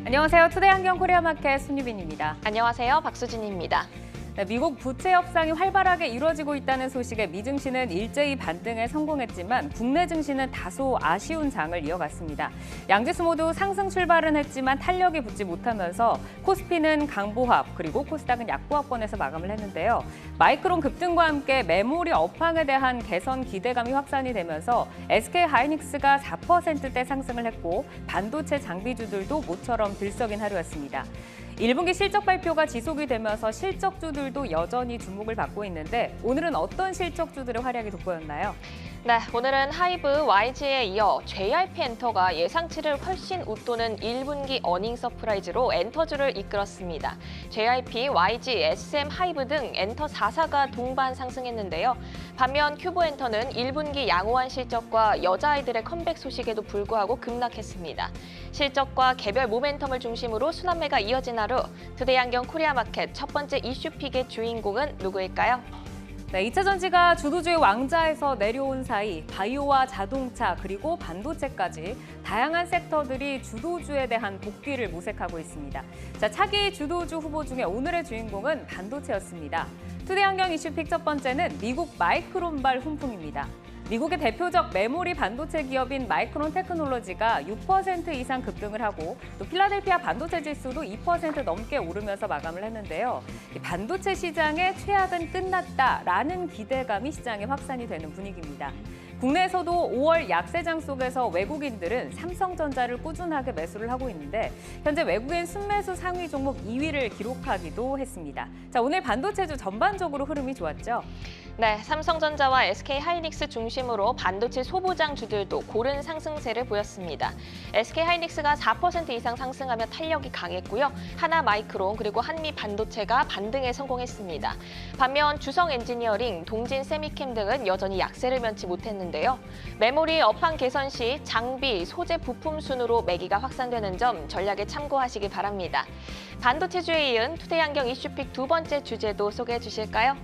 안녕하세요. 투데이 한경 코리아마켓 손유빈입니다. 안녕하세요. 박수진입니다. 네, 미국 부채 협상이 활발하게 이루어지고 있다는 소식에 미 증시는 일제히 반등에 성공했지만 국내 증시는 다소 아쉬운 장을 이어갔습니다. 양지수 모두 상승 출발은 했지만 탄력이 붙지 못하면서 코스피는 강보합 그리고 코스닥은 약보합권에서 마감을 했는데요. 마이크론 급등과 함께 메모리 업황에 대한 개선 기대감이 확산이 되면서 SK하이닉스가 4%대 상승을 했고 반도체 장비주들도 모처럼 들썩인 하루였습니다. 1분기 실적 발표가 지속이 되면서 실적주들도 여전히 주목을 받고 있는데 오늘은 어떤 실적주들의 활약이 돋보였나요? 네, 오늘은 하이브, YG에 이어 JYP엔터가 예상치를 훨씬 웃도는 1분기 어닝 서프라이즈로 엔터주를 이끌었습니다. JYP, YG, SM, 하이브 등 엔터 4사가 동반 상승했는데요. 반면 큐브엔터는 1분기 양호한 실적과 여자아이들의 컴백 소식에도 불구하고 급락했습니다. 실적과 개별 모멘텀을 중심으로 순환매가 이어진 하루, 투데이 한경 코리아마켓 첫 번째 이슈픽의 주인공은 누구일까요? 네, 2차 전지가 주도주의 왕좌에서 내려온 사이 바이오와 자동차 그리고 반도체까지 다양한 섹터들이 주도주에 대한 복귀를 모색하고 있습니다. 자, 차기 주도주 후보 중에 오늘의 주인공은 반도체였습니다. 투데이 한경 이슈픽 첫 번째는 미국 마이크론발 훈풍입니다. 미국의 대표적 메모리 반도체 기업인 마이크론 테크놀로지가 6% 이상 급등을 하고 또 필라델피아 반도체 지수도 2% 넘게 오르면서 마감을 했는데요. 이 반도체 시장의 최악은 끝났다라는 기대감이 시장에 확산이 되는 분위기입니다. 국내에서도 5월 약세장 속에서 외국인들은 삼성전자를 꾸준하게 매수를 하고 있는데 현재 외국인 순매수 상위 종목 2위를 기록하기도 했습니다. 자, 오늘 반도체주 전반적으로 흐름이 좋았죠? 네, 삼성전자와 SK하이닉스 중심으로 반도체 소부장주들도 고른 상승세를 보였습니다. SK하이닉스가 4% 이상 상승하며 탄력이 강했고요. 하나마이크론 그리고 한미반도체가 반등에 성공했습니다. 반면 주성엔지니어링, 동진세미캠 등은 여전히 약세를 면치 못했는데요. 메모리 업황 개선 시 장비, 소재 부품 순으로 매기가 확산되는 점 전략에 참고하시기 바랍니다. 반도체주에 이은 투데이 한경 이슈픽 두 번째 주제도 소개해 주실까요?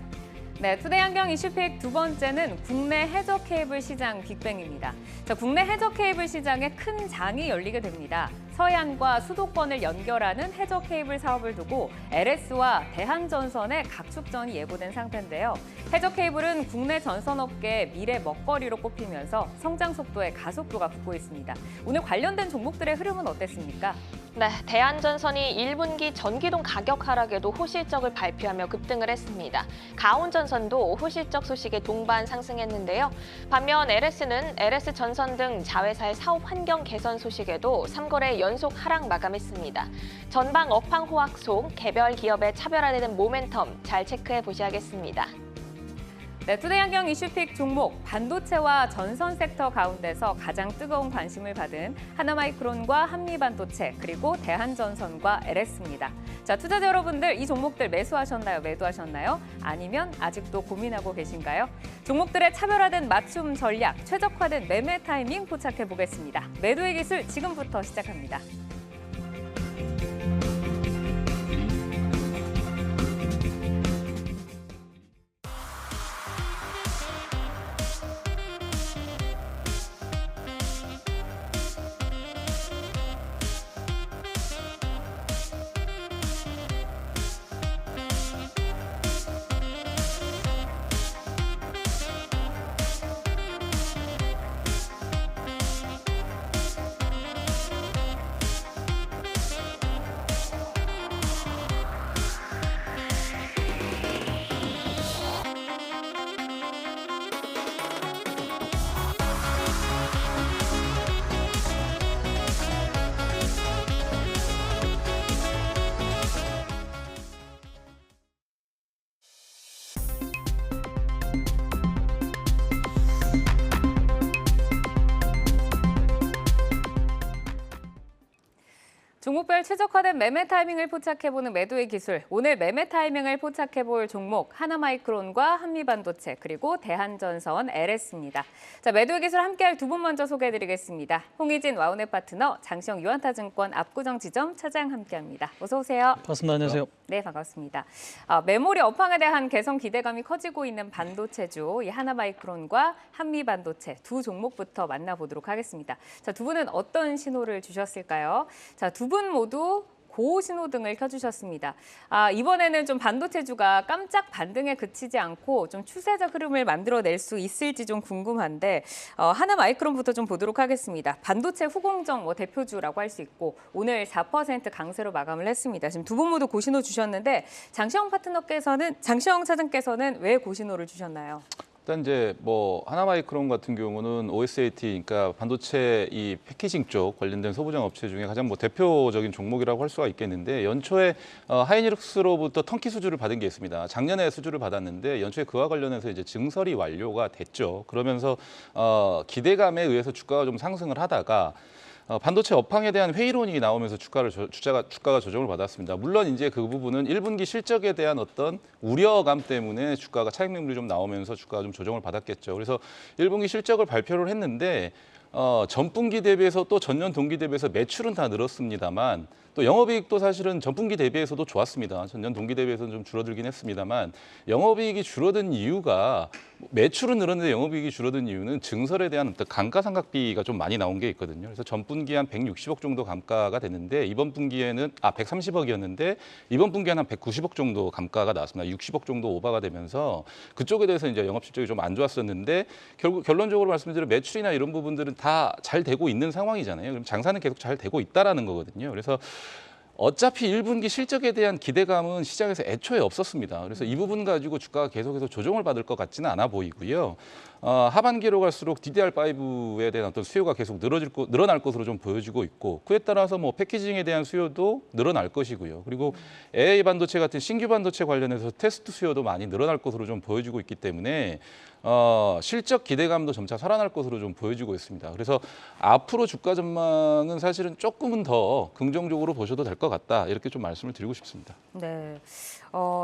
네, 투데이 한경 이슈픽 두 번째는 국내 해저 케이블 시장 빅뱅입니다. 자, 국내 해저 케이블 시장에 큰 장이 열리게 됩니다. 서해안과 수도권을 연결하는 해저 케이블 사업을 두고 LS와 대한전선의 각축전이 예고된 상태인데요. 해저 케이블은 국내 전선업계의 미래 먹거리로 꼽히면서 성장 속도에 가속도가 붙고 있습니다. 오늘 관련된 종목들의 흐름은 어땠습니까? 네, 대한전선이 1분기 전기동 가격 하락에도 호실적을 발표하며 급등을 했습니다. 가온전선도 호실적 소식에 동반 상승했는데요. 반면 LS는 LS전선 등 자회사의 사업 환경 개선 소식에도 3거래 연속 하락 마감했습니다. 전방 업황 호황 속 개별 기업의 차별화되는 모멘텀 잘 체크해 보셔야겠습니다. 네, 투데이 한경 이슈픽 종목 반도체와 전선 섹터 가운데서 가장 뜨거운 관심을 받은 하나마이크론과 한미반도체 그리고 대한전선과 LS입니다. 자, 투자자 여러분들 이 종목들 매수하셨나요? 매도하셨나요? 아니면 아직도 고민하고 계신가요? 종목들의 차별화된 맞춤 전략, 최적화된 매매 타이밍 포착해 보겠습니다. 매도의 기술 지금부터 시작합니다. 종목별 최적화된 매매 타이밍을 포착해보는 매도의 기술. 오늘 매매 타이밍을 포착해볼 종목 하나마이크론과 한미반도체 그리고 대한전선 LS입니다. 자, 매도의 기술 함께할 두 분 먼저 소개해드리겠습니다. 홍희진 와우넷 파트너, 장시영 유한타증권 압구정 지점 차장 함께합니다. 어서 오세요. 반갑습니다. 안녕하세요. 네, 반갑습니다. 메모리 업황에 대한 개선 기대감이 커지고 있는 반도체주 이 하나마이크론과 한미반도체 두 종목부터 만나보도록 하겠습니다. 자, 두 분은 어떤 신호를 주셨을까요? 자, 두 분 모두 고신호등을 켜주셨습니다. 이번에는 좀 반도체주가 깜짝 반등에 그치지 않고 좀 추세적 흐름을 만들어낼 수 있을지 좀 궁금한데 하나마이크론부터 좀 보도록 하겠습니다. 반도체 후공정 대표주라고 할 수 있고 오늘 4% 강세로 마감을 했습니다. 지금 두 분 모두 고신호 주셨는데 장시영 차장께서는 왜 고신호를 주셨나요? 일단 이제 뭐 하나마이크론 같은 경우는 OSAT, 그러니까 반도체 이 패키징 쪽 관련된 소부장 업체 중에 가장 뭐 대표적인 종목이라고 할 수가 있겠는데 연초에 하이닉스로부터 턴키 수주를 받은 게 있습니다. 작년에 수주를 받았는데 연초에 그와 관련해서 이제 증설이 완료가 됐죠. 그러면서 기대감에 의해서 주가가 좀 상승을 하다가 반도체 업황에 대한 회의론이 나오면서 주가가 조정을 받았습니다. 물론 이제 그 부분은 1분기 실적에 대한 어떤 우려감 때문에 주가가 차익 매물이 좀 나오면서 주가가 좀 조정을 받았겠죠. 그래서 1분기 실적을 발표를 했는데 전분기 대비해서 또 전년 동기 대비해서 매출은 다 늘었습니다만 또 영업이익도 사실은 전분기 대비해서도 좋았습니다. 전년 동기 대비해서는 좀 줄어들긴 했습니다만 영업이익이 줄어든 이유가 매출은 늘었는데 영업이익이 줄어든 이유는 증설에 대한 어떤 감가상각비가 좀 많이 나온 게 있거든요. 그래서 전분기에 한 160억 정도 감가가 됐는데 이번 분기에는 130억이었는데 이번 분기에는 한 190억 정도 감가가 나왔습니다. 60억 정도 오버가 되면서 그쪽에 대해서 이제 영업 실적이 좀 안 좋았었는데 결국 결론적으로 말씀드리면 매출이나 이런 부분들은 다 잘 되고 있는 상황이잖아요. 그럼 장사는 계속 잘 되고 있다라는 거거든요. 그래서 어차피 1분기 실적에 대한 기대감은 시장에서 애초에 없었습니다. 그래서 이 부분 가지고 주가가 계속해서 조정을 받을 것 같지는 않아 보이고요. 하반기로 갈수록 DDR5에 대한 어떤 수요가 계속 늘어날 것으로 좀 보여지고 있고 그에 따라서 뭐 패키징에 대한 수요도 늘어날 것이고요. 그리고 AI 반도체 같은 신규 반도체 관련해서 테스트 수요도 많이 늘어날 것으로 좀 보여지고 있기 때문에 실적 기대감도 점차 살아날 것으로 좀 보여지고 있습니다. 그래서 앞으로 주가 전망은 사실은 조금은 더 긍정적으로 보셔도 될 것 같다. 이렇게 좀 말씀을 드리고 싶습니다. 네.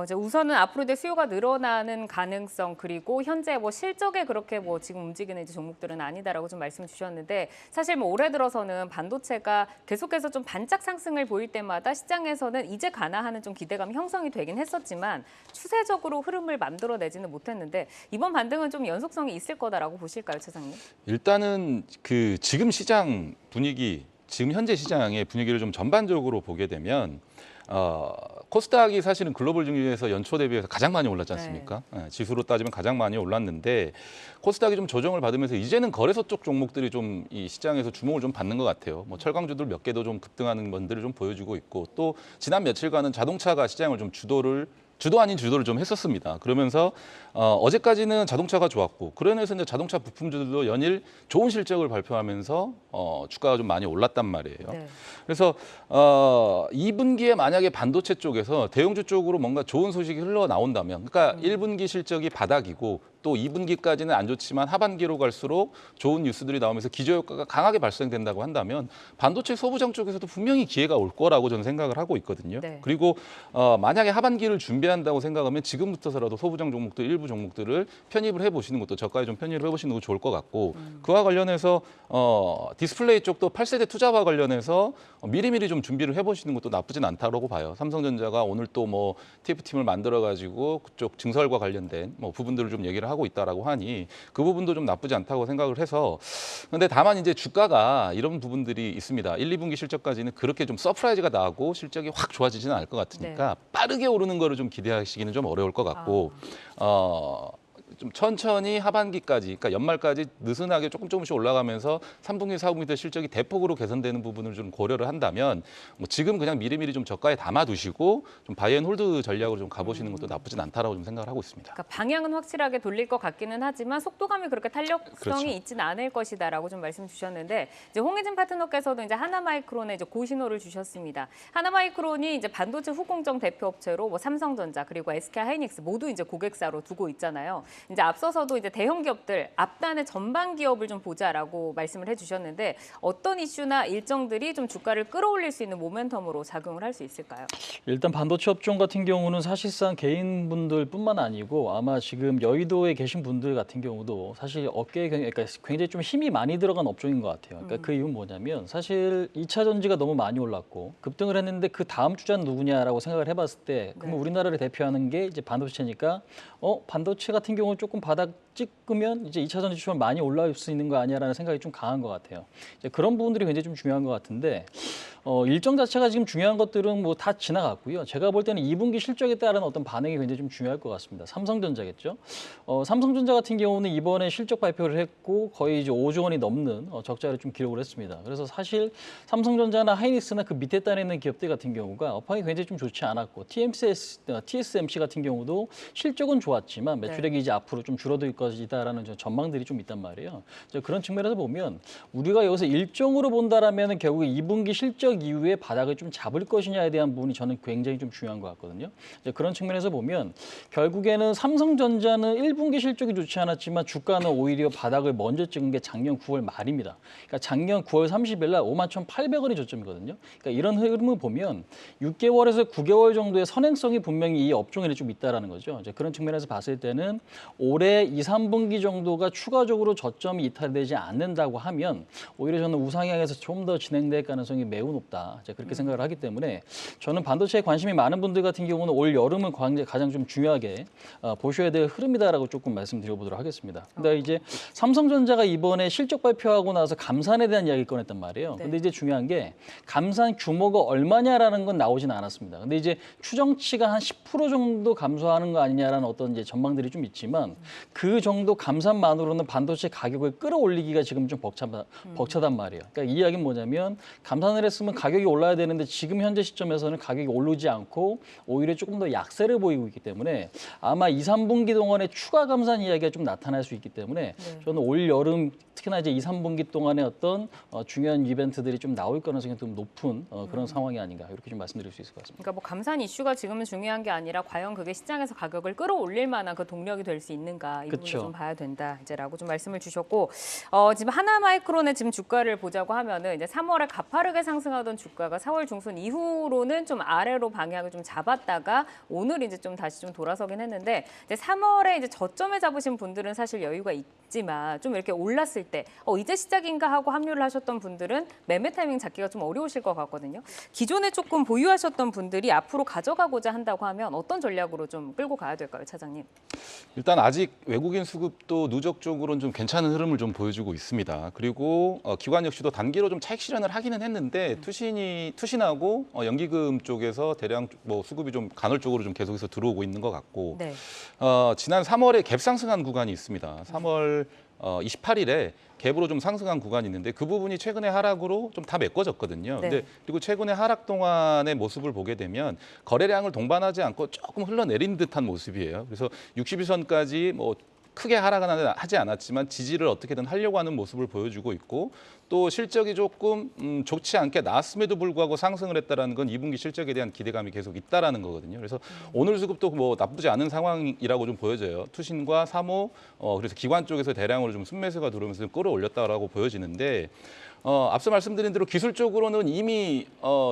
이제 우선은 앞으로 이제 수요가 늘어나는 가능성 그리고 현재 뭐 실적에 그렇게 뭐 지금 움직이는 이제 종목들은 아니다라고 좀 말씀 주셨는데 사실 뭐 올해 들어서는 반도체가 계속해서 좀 반짝 상승을 보일 때마다 시장에서는 이제 가나 하는 좀 기대감이 형성이 되긴 했었지만 추세적으로 흐름을 만들어내지는 못했는데 이번 반등은 좀 연속성이 있을 거다라고 보실까요, 차장님? 일단은 그 지금 시장 분위기, 지금 현재 시장의 분위기를 좀 전반적으로 보게 되면 코스닥이 사실은 글로벌 증시에서 연초 대비해서 가장 많이 올랐지 않습니까? 네. 지수로 따지면 가장 많이 올랐는데 코스닥이 좀 조정을 받으면서 이제는 거래소 쪽 종목들이 좀 이 시장에서 주목을 좀 받는 것 같아요. 뭐 철강주들 몇 개도 좀 급등하는 건들을 좀 보여주고 있고 또 지난 며칠간은 자동차가 시장을 좀 주도 아닌 주도를 좀 했었습니다. 그러면서 어제까지는 자동차가 좋았고 그러면서 이제 자동차 부품주들도 연일 좋은 실적을 발표하면서 주가가 좀 많이 올랐단 말이에요. 네. 그래서 2분기에 만약에 반도체 쪽에서 대형주 쪽으로 뭔가 좋은 소식이 흘러나온다면 그러니까 1분기 실적이 바닥이고 또 2분기까지는 안 좋지만 하반기로 갈수록 좋은 뉴스들이 나오면서 기저효과가 강하게 발생된다고 한다면 반도체 소부장 쪽에서도 분명히 기회가 올 거라고 저는 생각을 하고 있거든요. 네. 그리고 만약에 하반기를 준비한다고 생각하면 지금부터서라도 소부장 종목들 일부 종목들을 편입을 해보시는 것도 저가에 좀 편입을 해보시는 것도 좋을 것 같고 그와 관련해서 디스플레이 쪽도 8세대 투자와 관련해서 미리미리 좀 준비를 해보시는 것도 나쁘진 않다고 봐요. 삼성전자가 오늘 또 뭐 TF팀을 만들어가지고 그쪽 증설과 관련된 뭐 부분들을 좀 얘기를 하고 있다라고 하니 그 부분도 좀 나쁘지 않다고 생각을 해서 근데 다만 이제 주가가 이런 부분들이 있습니다. 1, 2분기 실적까지는 그렇게 좀 서프라이즈가 나고 실적이 확 좋아지지는 않을 것 같으니까 빠르게 오르는 거를 좀 기대하시기는 좀 어려울 것 같고 좀 천천히 하반기까지, 그러니까 연말까지 느슨하게 조금씩 올라가면서 3분기, 4분기 때 실적이 대폭으로 개선되는 부분을 좀 고려를 한다면 뭐 지금 그냥 미리미리 좀 저가에 담아두시고 좀 바이앤홀드 전략으로 좀 가보시는 것도 나쁘진 않다라고 좀 생각을 하고 있습니다. 그러니까 방향은 확실하게 돌릴 것 같기는 하지만 속도감이 그렇게 탄력성이 그렇죠. 있지는 않을 것이다라고 좀 말씀 주셨는데 이제 홍혜진 파트너께서도 이제 하나마이크론에 이제 고신호를 주셨습니다. 하나마이크론이 이제 반도체 후공정 대표업체로 뭐 삼성전자 그리고 SK 하이닉스 모두 이제 고객사로 두고 있잖아요. 이제 앞서서도 이제 대형 기업들 앞단의 전방 기업을 좀 보자라고 말씀을 해주셨는데 어떤 이슈나 일정들이 좀 주가를 끌어올릴 수 있는 모멘텀으로 작용을 할 수 있을까요? 일단 반도체 업종 같은 경우는 사실상 개인분들뿐만 아니고 아마 지금 여의도에 계신 분들 같은 경우도 사실 어깨에 그러니까 굉장히 좀 힘이 많이 들어간 업종인 것 같아요. 그러니까 그 이유는 뭐냐면 사실 2차 전지가 너무 많이 올랐고 급등을 했는데 그 다음 주자는 누구냐라고 생각을 해봤을 때 그러면 우리나라를 대표하는 게 이제 반도체니까 반도체 같은 경우는 조금 바닥 찍으면 이제 2차 전지 주가 많이 올라올 수 있는 거 아니야라는 생각이 좀 강한 것 같아요. 이제 그런 부분들이 굉장히 좀 중요한 것 같은데 일정 자체가 지금 중요한 것들은 뭐 다 지나갔고요. 제가 볼 때는 2분기 실적에 따른 어떤 반응이 굉장히 좀 중요할 것 같습니다. 삼성전자겠죠. 삼성전자 같은 경우는 이번에 실적 발표를 했고 거의 이제 5조 원이 넘는 적자를 좀 기록을 했습니다. 그래서 사실 삼성전자나 하이닉스나 그 밑에 단에 있는 기업들 같은 경우가 업황이 굉장히 좀 좋지 않았고 TSMC 같은 경우도 실적은 좋았지만 매출액이 이제 앞으로 좀 줄어들 것이다라는 전망들이 좀 있단 말이에요. 그런 측면에서 보면 우리가 여기서 일정으로 본다라면 결국 2분기 실적 이후에 바닥을 좀 잡을 것이냐에 대한 부분이 저는 굉장히 좀 중요한 것 같거든요. 그런 측면에서 보면 결국에는 삼성전자는 1분기 실적이 좋지 않았지만 주가는 오히려 바닥을 먼저 찍은 게 작년 9월 말입니다. 그러니까 작년 9월 30일 날 51,800원이 저점이거든요. 그러니까 이런 흐름을 보면 6개월에서 9개월 정도의 선행성이 분명히 이 업종에 좀 있다라는 거죠. 그런 측면에서 봤을 때는 올해 2, 3분기 정도가 추가적으로 저점이 이탈되지 않는다고 하면 오히려 저는 우상향에서 좀 더 진행될 가능성이 매우 높다. 그렇게 생각을 하기 때문에 저는 반도체에 관심이 많은 분들 같은 경우는 올 여름은 가장 좀 중요하게 보셔야 될 흐름이다라고 조금 말씀드려보도록 하겠습니다. 근데 이제 삼성전자가 이번에 실적 발표하고 나서 감산에 대한 이야기를 꺼냈단 말이에요. 근데 이제 중요한 게 감산 규모가 얼마냐라는 건 나오진 않았습니다. 근데 이제 추정치가 한 10% 정도 감소하는 거 아니냐라는 어떤 이제 전망들이 좀 있지만 그 정도 감산만으로는 반도체 가격을 끌어올리기가 지금 좀 벅차단 말이에요. 그러니까 이 이야기는 뭐냐면 감산을 했으면 가격이 올라야 되는데 지금 현재 시점에서는 가격이 오르지 않고 오히려 조금 더 약세를 보이고 있기 때문에 아마 2, 3분기 동안에 추가 감산 이야기가 좀 나타날 수 있기 때문에 저는 올 여름 특히나 이제 2, 3분기 동안에 어떤 중요한 이벤트들이 좀 나올 가능성이 좀 높은 그런 상황이 아닌가 이렇게 좀 말씀드릴 수 있을 것 같습니다. 그러니까 뭐 감산 이슈가 지금은 중요한 게 아니라 과연 그게 시장에서 가격을 끌어올릴 만한 그 동력이 될 수 있는가 이 부분을 좀 봐야 된다 이제라고 좀 말씀을 주셨고 지금 하나마이크론의 지금 주가를 보자고 하면은 이제 3월에 가파르게 상승하던 주가가 4월 중순 이후로는 좀 아래로 방향을 좀 잡았다가 오늘 이제 좀 다시 좀 돌아서긴 했는데 이제 3월에 이제 저점에 잡으신 분들은 사실 여유가 있지만 좀 이렇게 올랐을 때 이제 시작인가 하고 합류를 하셨던 분들은 매매 타이밍 잡기가 좀 어려우실 것 같거든요. 기존에 조금 보유하셨던 분들이 앞으로 가져가고자 한다고 하면 어떤 전략으로 좀 끌고 가야 될까요, 차장님? 일단 아직 외국인 수급도 누적적으로는 좀 괜찮은 흐름을 좀 보여주고 있습니다. 그리고 기관 역시도 단기로 좀 차익 실현을 하기는 했는데 투신하고 연기금 쪽에서 대량 뭐 수급이 좀 간헐적으로 좀 계속해서 들어오고 있는 것 같고 네. 지난 3월에 갭 상승한 구간이 있습니다. 3월 28일에 갭으로 좀 상승한 구간이 있는데 그 부분이 최근에 하락으로 좀 다 메꿔졌거든요. 네. 근데 그리고 최근에 하락 동안의 모습을 보게 되면 거래량을 동반하지 않고 조금 흘러내린 듯한 모습이에요. 그래서 61선까지 뭐 크게 하락은 하지 않았지만 지지를 어떻게든 하려고 하는 모습을 보여주고 있고 또 실적이 조금 좋지 않게 나왔음에도 불구하고 상승을 했다라는 건 2분기 실적에 대한 기대감이 계속 있다라는 거거든요. 그래서 오늘 수급도 뭐 나쁘지 않은 상황이라고 좀 보여져요. 투신과 사모 그래서 기관 쪽에서 대량으로 좀 순매수가 들어오면서 좀 끌어올렸다라고 보여지는데 앞서 말씀드린 대로 기술적으로는 이미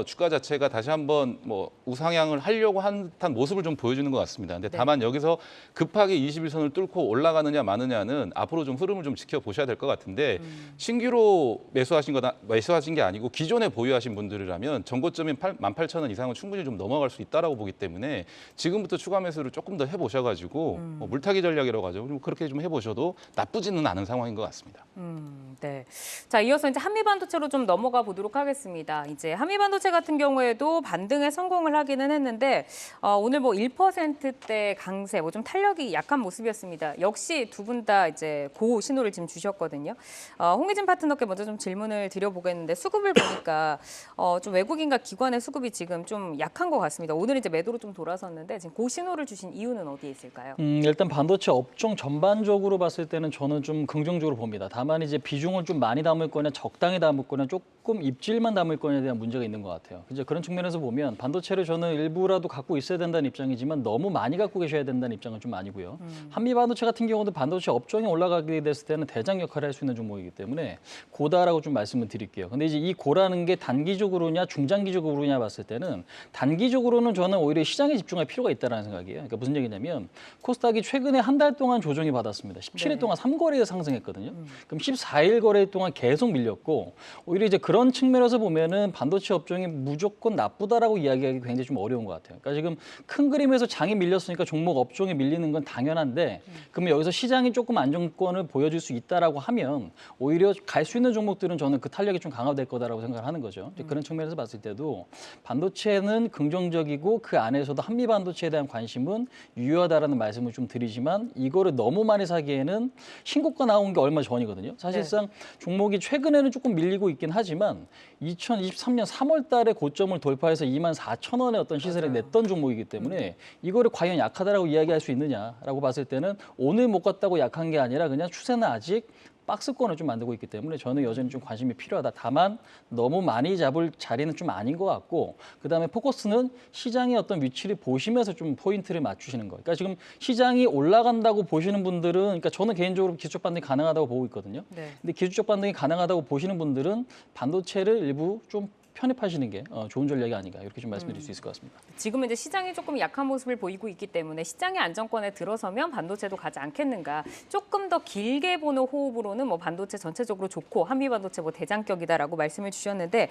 주가 자체가 다시 한번 뭐 우상향을 하려고 한 듯한 모습을 좀 보여주는 것 같습니다. 근데 다만 여기서 급하게 21선을 뚫고 올라가느냐 마느냐는 앞으로 좀 흐름을 좀 지켜보셔야 될 것 같은데 신규로 매수하신 게 아니고 기존에 보유하신 분들이라면 전고점인 18,000원 이상은 충분히 좀 넘어갈 수 있다라고 보기 때문에 지금부터 추가 매수를 조금 더 해보셔가지고 물타기 전략이라고 하죠. 좀 그렇게 좀 해보셔도 나쁘지는 않은 상황인 것 같습니다. 네. 자, 이어서 이제 한미반도체로 좀 넘어가 보도록 하겠습니다. 이제 한미반도체 같은 경우에도 반등에 성공을 하기는 했는데 오늘 뭐 1%대 강세, 뭐 좀 탄력이 약한 모습이었습니다. 역시 두 분 다 이제 고 신호를 지금 주셨거든요. 홍희진 파트너께 먼저 좀 질문을 드려보겠는데 수급을 보니까 좀 외국인과 기관의 수급이 지금 좀 약한 것 같습니다. 오늘 이제 매도로 좀 돌아섰는데 지금 고 신호를 주신 이유는 어디에 있을까요? 일단 반도체 업종 전반적으로 봤을 때는 저는 좀 긍정적으로 봅니다. 다만 이제 비중을 좀 많이 담을 거냐 적당히 담을 거냐 조금 입질만 담을 거냐에 대한 문제가 있는 것 같아요. 이제 그런 측면에서 보면 반도체를 저는 일부라도 갖고 있어야 된다는 입장이지만 너무 많이 갖고 계셔야 된다는 입장은 좀 아니고요. 한미 반도체 같은 경우도 반도체 업종이 올라가게 됐을 때는 대장 역할을 할 수 있는 종목이기 때문에 고다라고 좀 말씀을 드릴게요. 근데 이제 이 고라는 게 단기적으로냐 중장기적으로냐 봤을 때는 단기적으로는 저는 오히려 시장에 집중할 필요가 있다는 생각이에요. 그러니까 무슨 얘기냐면 코스닥이 최근에 한 달 동안 조정이 받았습니다. 17일 동안 3거래에 상승했거든요. 그럼 14일 거래 동안 계속 밀렸고 같고 오히려 이제 그런 측면에서 보면은 반도체 업종이 무조건 나쁘다라고 이야기하기 굉장히 좀 어려운 것 같아요. 그러니까 지금 큰 그림에서 장이 밀렸으니까 종목 업종에 밀리는 건 당연한데 그러면 여기서 시장이 조금 안정권을 보여줄 수 있다라고 하면 오히려 갈 수 있는 종목들은 저는 그 탄력이 좀 강화될 거다라고 생각을 하는 거죠. 이제 그런 측면에서 봤을 때도 반도체는 긍정적이고 그 안에서도 한미 반도체에 대한 관심은 유효하다라는 말씀을 좀 드리지만 이거를 너무 많이 사기에는 신고가 나온 게 얼마 전이거든요. 사실상 종목이 최근에는 조금 밀리고 있긴 하지만 2023년 3월 달에 고점을 돌파해서 24,000원의 어떤 시세를 냈던 종목이기 때문에 이거를 과연 약하다라고 이야기할 수 있느냐라고 봤을 때는 오늘 못 갔다고 약한 게 아니라 그냥 추세는 아직 박스권을 좀 만들고 있기 때문에 저는 여전히 좀 관심이 필요하다. 다만 너무 많이 잡을 자리는 좀 아닌 것 같고 그다음에 포커스는 시장의 어떤 위치를 보시면서 좀 포인트를 맞추시는 거예요. 그러니까 지금 시장이 올라간다고 보시는 분들은 그러니까 저는 개인적으로 기술적 반등이 가능하다고 보고 있거든요. 근데 기술적 반등이 가능하다고 보시는 분들은 반도체를 일부 좀 편입하시는 게 좋은 전략이 아닌가 이렇게 좀 말씀드릴 수 있을 것 같습니다. 지금은 이제 시장이 조금 약한 모습을 보이고 있기 때문에 시장의 안정권에 들어서면 반도체도 가지 않겠는가. 조금 더 길게 보는 호흡으로는 뭐 반도체 전체적으로 좋고 한미 반도체 뭐 대장격이다라고 말씀을 주셨는데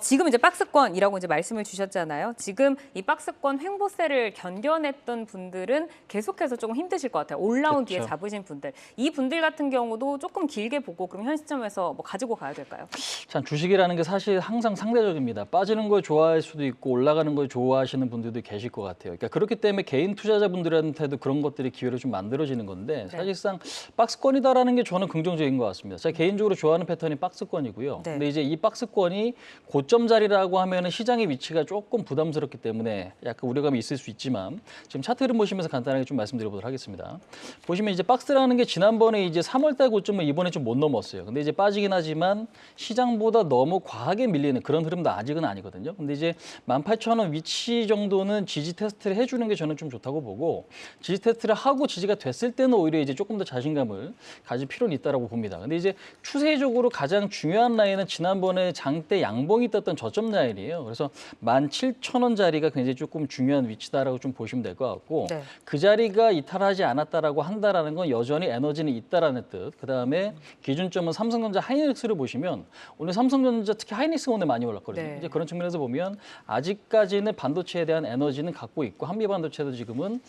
지금 이제 박스권이라고 이제 말씀을 주셨잖아요. 지금 이 박스권 횡보세를 견뎌냈던 분들은 계속해서 조금 힘드실 것 같아요. 올라온 뒤에 잡으신 분들. 이 분들 같은 경우도 조금 길게 보고 그럼 현 시점에서 뭐 가지고 가야 될까요? 참 주식이라는 게 사실 항상 상대적입니다. 빠지는 걸 좋아할 수도 있고 올라가는 걸 좋아하시는 분들도 계실 것 같아요. 그러니까 그렇기 때문에 개인 투자자분들한테도 그런 것들이 기회를 좀 만들어지는 건데 사실상 박스권이다라는 게 저는 긍정적인 것 같습니다. 제가 개인적으로 좋아하는 패턴이 박스권이고요. 근데 이제 이 박스권이 고점 자리라고 하면은 시장의 위치가 조금 부담스럽기 때문에 약간 우려감이 있을 수 있지만 지금 차트 흐름 보시면서 간단하게 좀 말씀드려보도록 하겠습니다. 보시면 이제 박스라는 게 지난번에 이제 3월달 고점을 이번에 좀 못 넘었어요. 근데 이제 빠지긴 하지만 시장보다 너무 과하게 밀리는 그런 흐름도 아직은 아니거든요. 근데 이제 18,000원 위치 정도는 지지 테스트를 해주는 게 저는 좀 좋다고 보고 지지 테스트를 하고 지지가 됐을 때는 오히려 이제 조금 더 자신감을 가질 필요는 있다라고 봅니다. 근데 이제 추세적으로 가장 중요한 라인은 지난번에 장대 양봉이 떴던 저점 라인이에요. 그래서 17,000원 자리가 굉장히 조금 중요한 위치다라고 좀 보시면 될 것 같고 그 자리가 이탈하지 않았다라고 한다라는 건 여전히 에너지는 있다라는 뜻. 그 다음에 기준점은 삼성전자 하이닉스를 보시면 오늘 삼성전자 특히 하이닉스가 오늘 많이 올랐거든요. 이제 그런 측면에서 보면 아직까지는 반도체에 대한 에너지는 갖고 있고 한미 반도체도 지금은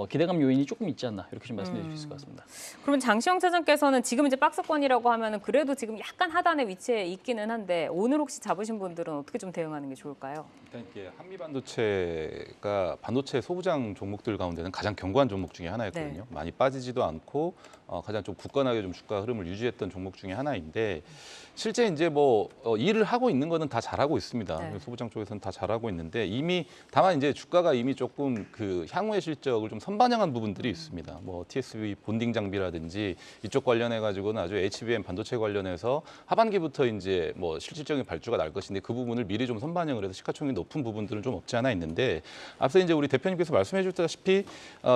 기대감 요인이 조금 있지 않나 이렇게 좀 말씀드릴 수 있을 것 같습니다. 그러면 장시영 차장께서는 지금 이제 박스권이라고 하면은 그래도 지금 약간 하단의 위치에 있기는 한데 오늘 혹시 잡으신 분들은 어떻게 좀 대응하는 게 좋을까요? 일단 이게 한미 반도체가 반도체 소부장 종목들 가운데는 가장 견고한 종목 중에 하나였거든요. 많이 빠지지도 않고 가장 좀 굳건하게 좀 주가 흐름을 유지했던 종목 중에 하나인데 실제 이제 뭐 일을 하고 있는 거는 다 잘하고 있습니다. 소부장 쪽에서는 다 잘하고 있는데 이미 다만 이제 주가가 이미 조금 그 향후의 실적을 좀 선반영한 부분들이 있습니다. 뭐 TSV 본딩 장비라든지 이쪽 관련해 가지고는 아주 HBM 반도체 관련해서 하반기부터 이제 뭐 실질적인 발주가 날 것인데 그 부분을 미리 좀 선반영을 해서 시가총액이 높은 부분들은 좀 없지 않아 있는데 앞서 이제 우리 대표님께서 말씀해 주셨다시피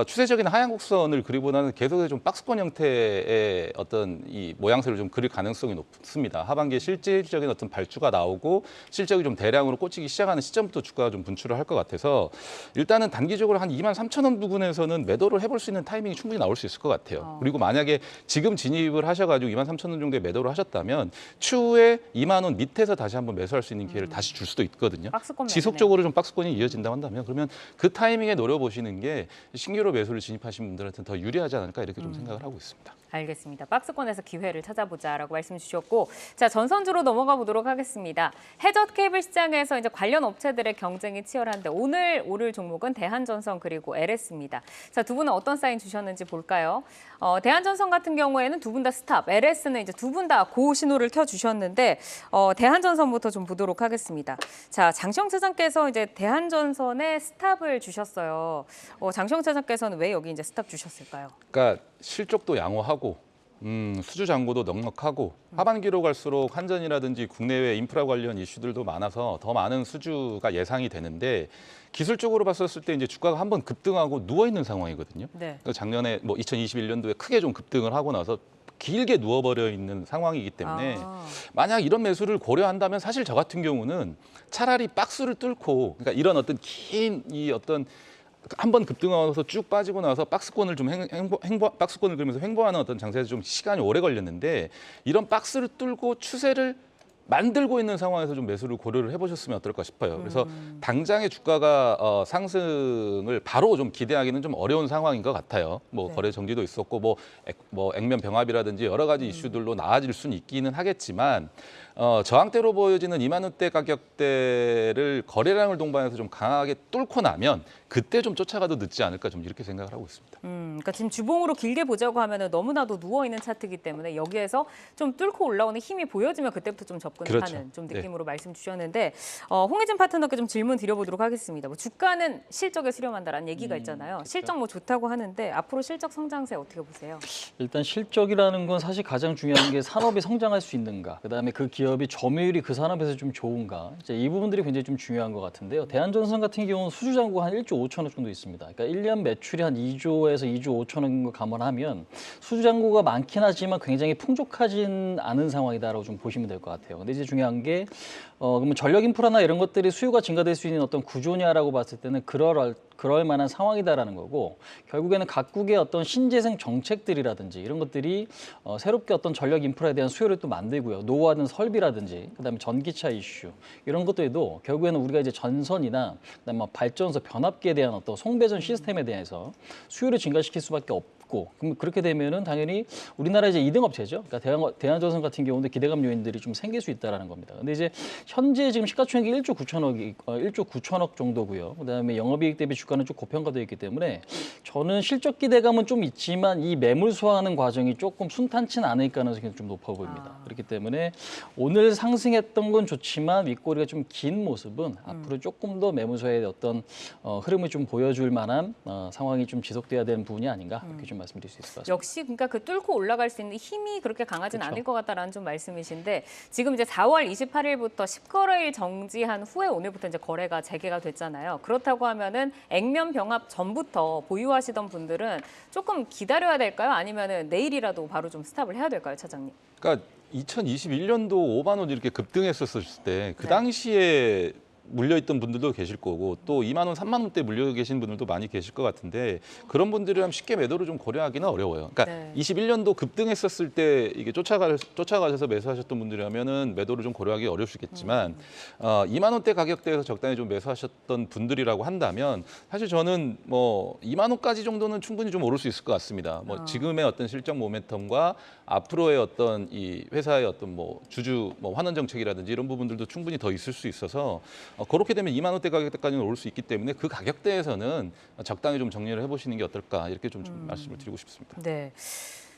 추세적인 하향 곡선을 그리보다는 계속해서 좀 박스권 형태의 어떤 이 모양새를 좀 그릴 가능성이 높습니다. 하반기에 실질적인 어떤 발주가 나오고 실적이 좀 대량으로 꽂히기 시작하는 시점부터 주가가 좀 분출을 할 것 같아서 일단은 단기적으로 한 23,000원 부근에서는 매도를 해볼 수 있는 타이밍이 충분히 나올 수 있을 것 같아요. 그리고 만약에 지금 진입을 하셔가지고 23,000원 정도에 매도를 하셨다면 추후에 2만 원 밑에서 다시 한번 매수할 수 있는 기회를 다시 줄 수도 있거든요. 지속적으로 좀 박스권이 이어진다고 한다면 그러면 그 타이밍에 노려보시는 게 신규로 매수를 진입하신 분들한테는 더 유리하지 않을까 이렇게 좀 생각을 하고 있습니다. 알겠습니다. 박스권에서 기회를 찾아보자라고 말씀 주셨고 자 전선주로 넘어가 보도록 하겠습니다. 해저 케이블 시장에서 이제 관련 업체들의 경쟁이 치열한데 오늘 오를 종목은 대한전선 그리고 LS입니다. 자 두 분은 어떤 사인 주셨는지 볼까요? 대한전선 같은 경우에는 두 분 다 스탑, LS는 이제 두 분 다 고 신호를 켜 주셨는데 대한전선부터 좀 보도록 하겠습니다. 자 장시영 차장께서 이제 대한전선에 스탑을 주셨어요. 장시영 차장께서는 왜 여기 이제 스탑 주셨을까요? 그러니까 실적도 양호하고 수주 잔고도 넉넉하고 하반기로 갈수록 한전이라든지 국내외 인프라 관련 이슈들도 많아서 더 많은 수주가 예상이 되는데 기술적으로 봤었을 때 이제 주가가 한번 급등하고 누워 있는 상황이거든요. 그러니까 작년에 뭐 2021년도에 크게 좀 급등을 하고 나서 길게 누워버려 있는 상황이기 때문에 만약 이런 매수를 고려한다면 사실 저 같은 경우는 차라리 박스를 뚫고 그러니까 이런 어떤 긴 이 어떤 한번 급등하면서 쭉 빠지고 나서 박스권을 좀 박스권을 그리면서 횡보하는 어떤 장세에서 좀 시간이 오래 걸렸는데 이런 박스를 뚫고 추세를 만들고 있는 상황에서 좀 매수를 고려를 해보셨으면 어떨까 싶어요. 그래서 당장의 주가가 상승을 바로 좀 기대하기는 좀 어려운 상황인 것 같아요. 뭐 네. 거래 정지도 있었고 뭐 액면 병합이라든지 여러 가지 이슈들로 나아질 수는 있기는 하겠지만 저항대로 보여지는 2만 원대 가격대를 거래량을 동반해서 좀 강하게 뚫고 나면 그때 좀 쫓아가도 늦지 않을까 좀 이렇게 생각을 하고 있습니다. 그러니까 지금 주봉으로 길게 보자고 하면은 너무나도 누워 있는 차트이기 때문에 여기에서 좀 뚫고 올라오는 힘이 보여지면 그때부터 좀 접근을 그렇죠. 하는 좀 네. 느낌으로 말씀 주셨는데 홍혜진 파트너께 좀 질문 드려보도록 하겠습니다. 뭐 주가는 실적에 수렴한다라는 얘기가 있잖아요. 그렇죠. 실적 뭐 좋다고 하는데 앞으로 실적 성장세 어떻게 보세요? 일단 실적이라는 건 사실 가장 중요한 게 산업이 성장할 수 있는가, 그다음에 그 기업이 점유율이 그 산업에서 좀 좋은가, 이제 이 부분들이 굉장히 좀 중요한 것 같은데요. 대한전선 같은 경우는 수주잔고가 한 1조 5천억 정도 있습니다. 그러니까 1년 매출이 한 2조에서 2조 5천억 정도 감안하면 수주잔고가 많긴 하지만 굉장히 풍족하진 않은 상황이다라고 좀 보시면 될 것 같아요. 근데 이제 중요한 게 그러면 전력 인프라나 이런 것들이 수요가 증가될 수 있는 어떤 구조냐라고 봤을 때는 그럴 만한 상황이다라는 거고, 결국에는 각국의 어떤 신재생 정책들이라든지 이런 것들이 새롭게 어떤 전력 인프라에 대한 수요를 또 만들고요. 노후화된 설비라든지 그다음에 전기차 이슈 이런 것들도 결국에는 우리가 이제 전선이나 그다음에 발전소 변압기에 대한 어떤 송배전 시스템에 대해서 수요를 증가시킬 수밖에 없고, 그럼 그렇게 되면은 당연히 우리나라 이제 2등 업체죠. 그러니까 대한전선 같은 경우는 기대감 요인들이 좀 생길 수 있다라는 겁니다. 근데 이제 현재 지금 시가총액이 1조 9천억 정도고요. 그다음에 영업이익 대비 주가는 좀 고평가되어 있기 때문에 저는 실적 기대감은 좀 있지만 이 매물 소화하는 과정이 조금 순탄치는 않을 가능성이 좀 높아 보입니다. 그렇기 때문에 오늘 상승했던 건 좋지만 윗꼬리가 좀 긴 모습은 앞으로 조금 더 매물 소화의 어떤 흐름을 좀 보여줄 만한 상황이 좀 지속돼야 되는 부분이 아닌가 이렇게 좀 말씀드릴 수 있을 것 같습니다. 역시 그러니까 그 뚫고 올라갈 수 있는 힘이 그렇게 강하진 그렇죠. 않을 것 같다라는 좀 말씀이신데, 지금 이제 4월 28일부터 10거래일 정지한 후에 오늘부터 이제 거래가 재개가 됐잖아요. 그렇다고 하면은 액면 병합 전부터 보유하시던 분들은 조금 기다려야 될까요? 아니면은 내일이라도 바로 좀 스탑을 해야 될까요, 차장님? 그러니까 2021년도 5만 원 이렇게 급등했었을 때 그 네. 당시에 물려있던 분들도 계실 거고 또 2만 원, 3만 원대 물려 계신 분들도 많이 계실 것 같은데 그런 분들이라면 쉽게 매도를 좀 고려하기는 어려워요. 그러니까 네. 21년도 급등했었을 때 이게 쫓아가셔서 매수하셨던 분들이라면은 매도를 좀 고려하기 어려울 수 있겠지만 2만 원대 가격대에서 적당히 좀 매수하셨던 분들이라고 한다면 사실 저는 뭐 2만 원까지 정도는 충분히 좀 오를 수 있을 것 같습니다. 뭐 지금의 어떤 실적 모멘텀과 앞으로의 어떤 이 회사의 어떤 뭐 주주 뭐 환원 정책이라든지 이런 부분들도 충분히 더 있을 수 있어서 그렇게 되면 2만 원대 가격대까지는 오를 수 있기 때문에 그 가격대에서는 적당히 좀 정리를 해보시는 게 어떨까 이렇게 좀 말씀을 드리고 싶습니다. 네.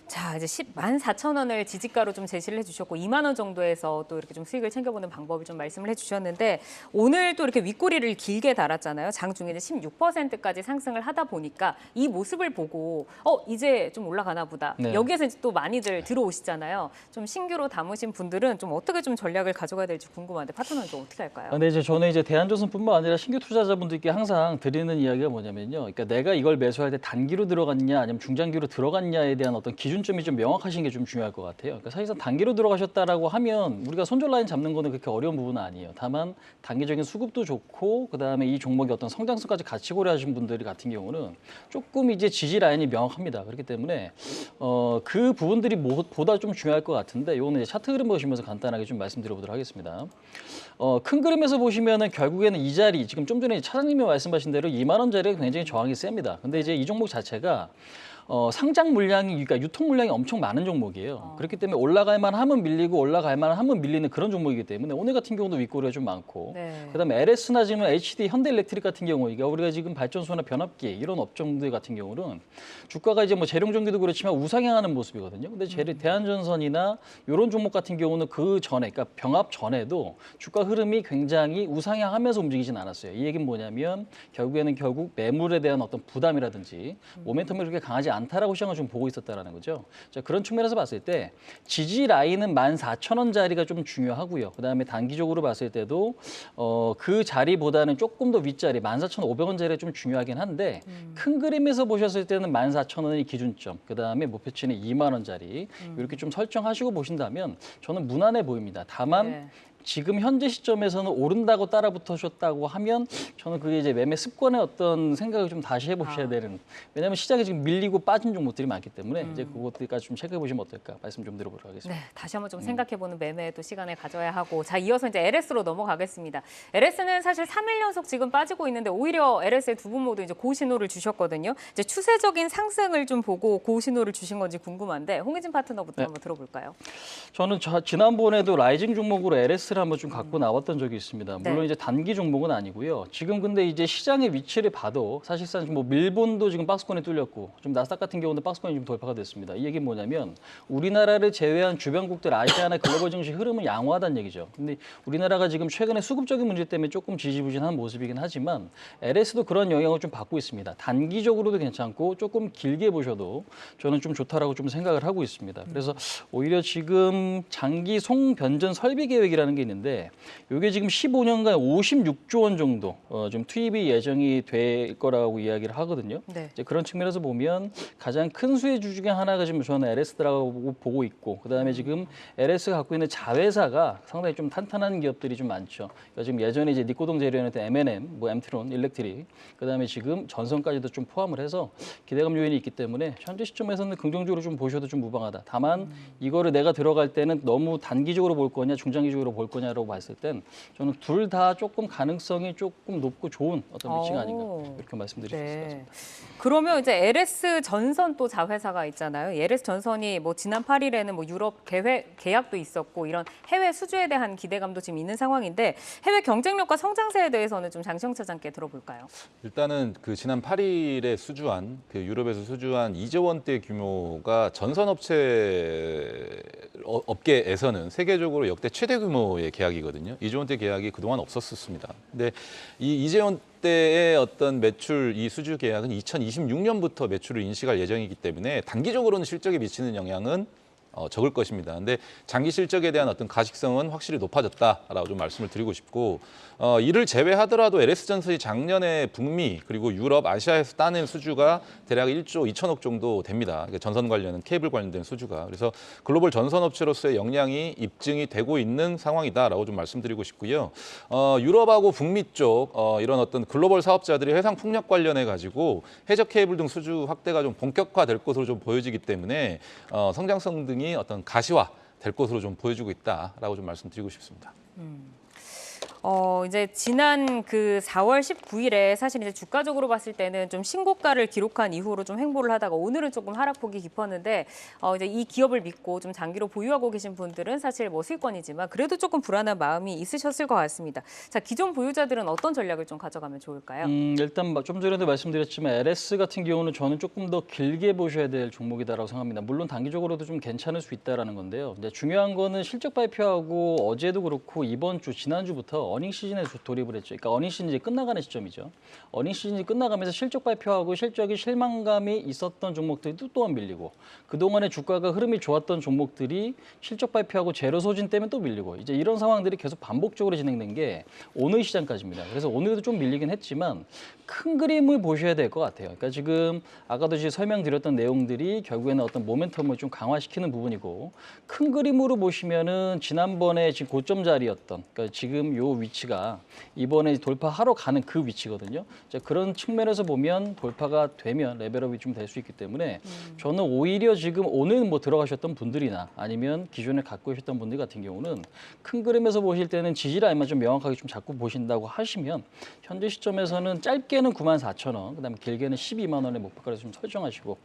자, 이제 14,000원을 지지가로 좀 제시를 해주셨고 2만 원 정도에서 또 이렇게 좀 수익을 챙겨보는 방법을 좀 말씀을 해주셨는데, 오늘 또 이렇게 윗꼬리를 길게 달았잖아요. 장중에 이제 16%까지 상승을 하다 보니까 이 모습을 보고 이제 좀 올라가나 보다. 네. 여기에서 이제 또 많이들 들어오시잖아요. 좀 신규로 담으신 분들은 좀 어떻게 좀 전략을 가져가야 될지 궁금한데 파트너는 좀 어떻게 할까요? 근데 이제 저는 이제 대한전선뿐만 아니라 신규 투자자분들께 항상 드리는 이야기가 뭐냐면요. 그러니까 내가 이걸 매수할 때 단기로 들어갔냐 아니면 중장기로 들어갔냐에 대한 어떤 기준점이 좀 명확하신 게 좀 중요할 것 같아요. 그러니까 사실상 단기로 들어가셨다라고 하면 우리가 손절 라인 잡는 거는 그렇게 어려운 부분은 아니에요. 다만 단기적인 수급도 좋고 그다음에 이 종목의 어떤 성장성까지 같이 고려하신 분들 같은 경우는 조금 이제 지지 라인이 명확합니다. 그렇기 때문에 그 부분들이 보다 좀 중요할 것 같은데, 이거는 이제 차트 흐름 보시면서 간단하게 좀 말씀드려보도록 하겠습니다. 큰 그림에서 보시면은 결국에는 이 자리, 지금 좀 전에 차장님이 말씀하신 대로 2만 원짜리가 굉장히 저항이 셉니다. 근데 이제 이 종목 자체가 상장 물량이, 그러니까 유통 물량이 엄청 많은 종목이에요. 그렇기 때문에 올라갈 만하면 밀리고 올라갈 만하면 밀리는 그런 종목이기 때문에 오늘 같은 경우도 윗꼬리가 좀 많고, 네. 그다음에 LS나 지금 HD, 현대일렉트릭 같은 경우, 그러니까 우리가 지금 발전소나 변압기 이런 업종들 같은 경우는 주가가 이제 뭐 재룡전기도 그렇지만 우상향하는 모습이거든요. 근데 대한전선이나 이런 종목 같은 경우는 그 전에, 그러니까 병합 전에도 주가 흐름이 굉장히 우상향하면서 움직이진 않았어요. 이 얘기는 뭐냐면 결국 매물에 대한 어떤 부담이라든지 모멘텀이 그렇게 강하지 않다라고 시장을 좀 보고 있었다라는 거죠. 자, 그런 측면에서 봤을 때 지지 라인은 14,000원짜리가 좀 중요하고요. 그다음에 단기적으로 봤을 때도 그 자리보다는 조금 더 윗자리 14,500원짜리가 좀 중요하긴 한데 큰 그림에서 보셨을 때는 14,000원이 기준점, 그다음에 목표치는 2만 원짜리 이렇게 좀 설정하시고 보신다면 저는 무난해 보입니다. 다만 네. 지금 현재 시점에서는 오른다고 따라붙으셨다고 하면 저는 그게 이제 매매 습관의 어떤 생각을 좀 다시 해보셔야 되는. 왜냐하면 시장에 지금 밀리고 빠진 종목들이 많기 때문에 이제 그것들까지 좀 체크해 보시면 어떨까 말씀 좀 드려보도록 하겠습니다. 네, 다시 한번 좀 생각해보는 매매에도 시간을 가져야 하고, 자, 이어서 이제 LS로 넘어가겠습니다. LS는 사실 3일 연속 지금 빠지고 있는데 오히려 LS의 두 분 모두 이제 고신호를 주셨거든요. 이제 추세적인 상승을 좀 보고 고신호를 주신 건지 궁금한데 홍희진 파트너부터 한번 들어볼까요? 저는 지난번에도 라이징 종목으로 LS를 한번 좀 갖고 나왔던 적이 있습니다. 물론 네. 이제 단기 종목은 아니고요. 지금 근데 이제 시장의 위치를 봐도 사실상 뭐 밀본도 지금 박스권에 뚫렸고 좀 나스닥 같은 경우는 박스권이 좀 돌파가 됐습니다. 이 얘기는 뭐냐면 우리나라를 제외한 주변국들 아시아나 글로벌 증시 흐름은 양호하다는 얘기죠. 근데 우리나라가 지금 최근에 수급적인 문제 때문에 조금 지지부진한 모습이긴 하지만 LS도 그런 영향을 좀 받고 있습니다. 단기적으로도 괜찮고 조금 길게 보셔도 저는 좀 좋다라고 좀 생각을 하고 있습니다. 그래서 오히려 지금 장기 송변전 설비 계획이라는 게 있는데 이게 지금 15년간 56조 원 정도 좀 투입이 예정이 될 거라고 이야기를 하거든요. 네. 이제 그런 측면에서 보면 가장 큰 수혜주 중에 하나가 지금 저는 LS라고 보고 있고 그다음에 지금 LS가 갖고 있는 자회사가 상당히 좀 탄탄한 기업들이 좀 많죠. 그러니까 지금 예전에 이제 니코동 재료였던 M&M, 뭐 엠트론, 일렉트릭, 그다음에 지금 전선까지도 좀 포함을 해서 기대감 요인이 있기 때문에 현재 시점에서는 긍정적으로 좀 보셔도 좀 무방하다. 다만 이거를 내가 들어갈 때는 너무 단기적으로 볼 거냐, 중장기적으로 볼 거냐라고 봤을 땐 저는 둘 다 조금 가능성이 조금 높고 좋은 어떤 위치가 아닌가 이렇게 말씀드릴 수 있을 것 같습니다. 그러면 이제 LS 전선 또 자회사가 있잖아요. LS 전선이 뭐 지난 8일에는 뭐 유럽 계약도 있었고 이런 해외 수주에 대한 기대감도 지금 있는 상황인데 해외 경쟁력과 성장세에 대해서는 좀 장시영 차장께 들어볼까요? 일단은 그 지난 8일에 수주한 그 유럽에서 수주한 2조 원대 규모가 전선업체 업계에서는 세계적으로 역대 최대 규모의 계약이거든요. 2조 원대 계약이 그동안 없었습니다. 근데 이 2조 원대의 어떤 매출 이 수주 계약은 2026년부터 매출을 인식할 예정이기 때문에 단기적으로는 실적에 미치는 영향은 적을 것입니다. 근데 장기 실적에 대한 어떤 가식성은 확실히 높아졌다라고 좀 말씀을 드리고 싶고 이를 제외하더라도 LS전선이 작년에 북미 그리고 유럽, 아시아에서 따낸 수주가 대략 1조 2천억 정도 됩니다. 그러니까 전선 관련은 케이블 관련된 수주가. 그래서 글로벌 전선 업체로서의 역량이 입증이 되고 있는 상황이다라고 좀 말씀드리고 싶고요. 유럽하고 북미 쪽 이런 어떤 글로벌 사업자들이 해상 풍력 관련해 가지고 해적 케이블 등 수주 확대가 좀 본격화될 것으로 좀 보여지기 때문에 성장성 등이 어떤 가시화 될 것으로 좀 보여주고 있다라고 좀 말씀드리고 싶습니다. 이제 지난 그 4월 19일에 사실 이제 주가적으로 봤을 때는 좀 신고가를 기록한 이후로 좀 횡보를 하다가 오늘은 조금 하락폭이 깊었는데 이제 이 기업을 믿고 좀 장기로 보유하고 계신 분들은 사실 뭐 수익권이지만 그래도 조금 불안한 마음이 있으셨을 것 같습니다. 자, 기존 보유자들은 어떤 전략을 좀 가져가면 좋을까요? 일단 좀 전에도 말씀드렸지만 LS 같은 경우는 저는 조금 더 길게 보셔야 될 종목이다라고 생각합니다. 물론 단기적으로도 좀 괜찮을 수 있다라는 건데요. 이제 중요한 거는 실적 발표하고 어제도 그렇고 이번 주 지난주부터 어닝 시즌에 돌입을 했죠. 그러니까 어닝 시즌이 끝나가는 시점이죠. 어닝 시즌이 끝나가면서 실적 발표하고 실적이 실망감이 있었던 종목들이 또한 밀리고 그동안에 주가가 흐름이 좋았던 종목들이 실적 발표하고 재료 소진 때문에 또 밀리고 이제 이런 상황들이 계속 반복적으로 진행된 게 오늘 시장까지입니다. 그래서 오늘도 좀 밀리긴 했지만 큰 그림을 보셔야 될 것 같아요. 그러니까 지금 아까도 이제 설명드렸던 내용들이 결국에는 어떤 모멘텀을 좀 강화시키는 부분이고 큰 그림으로 보시면은 지난번에 지금 고점 자리였던 그러니까 지금 요 위치가 이번에 돌파하러 가는 그 위치거든요. 자, 그런 측면에서 보면 돌파가 되면 레벨업이 좀 될 수 있기 때문에 저는 오히려 지금 오늘 뭐 들어가셨던 분들이나 아니면 기존에 갖고 계셨던 분들 같은 경우는 큰 그림에서 보실 때는 지지 라인만 좀 명확하게 좀 잡고 보신다고 하시면 현재 시점에서는 짧게는 94,000원, 그다음에 길게는 12만 원의 목표가를 좀 설정하시고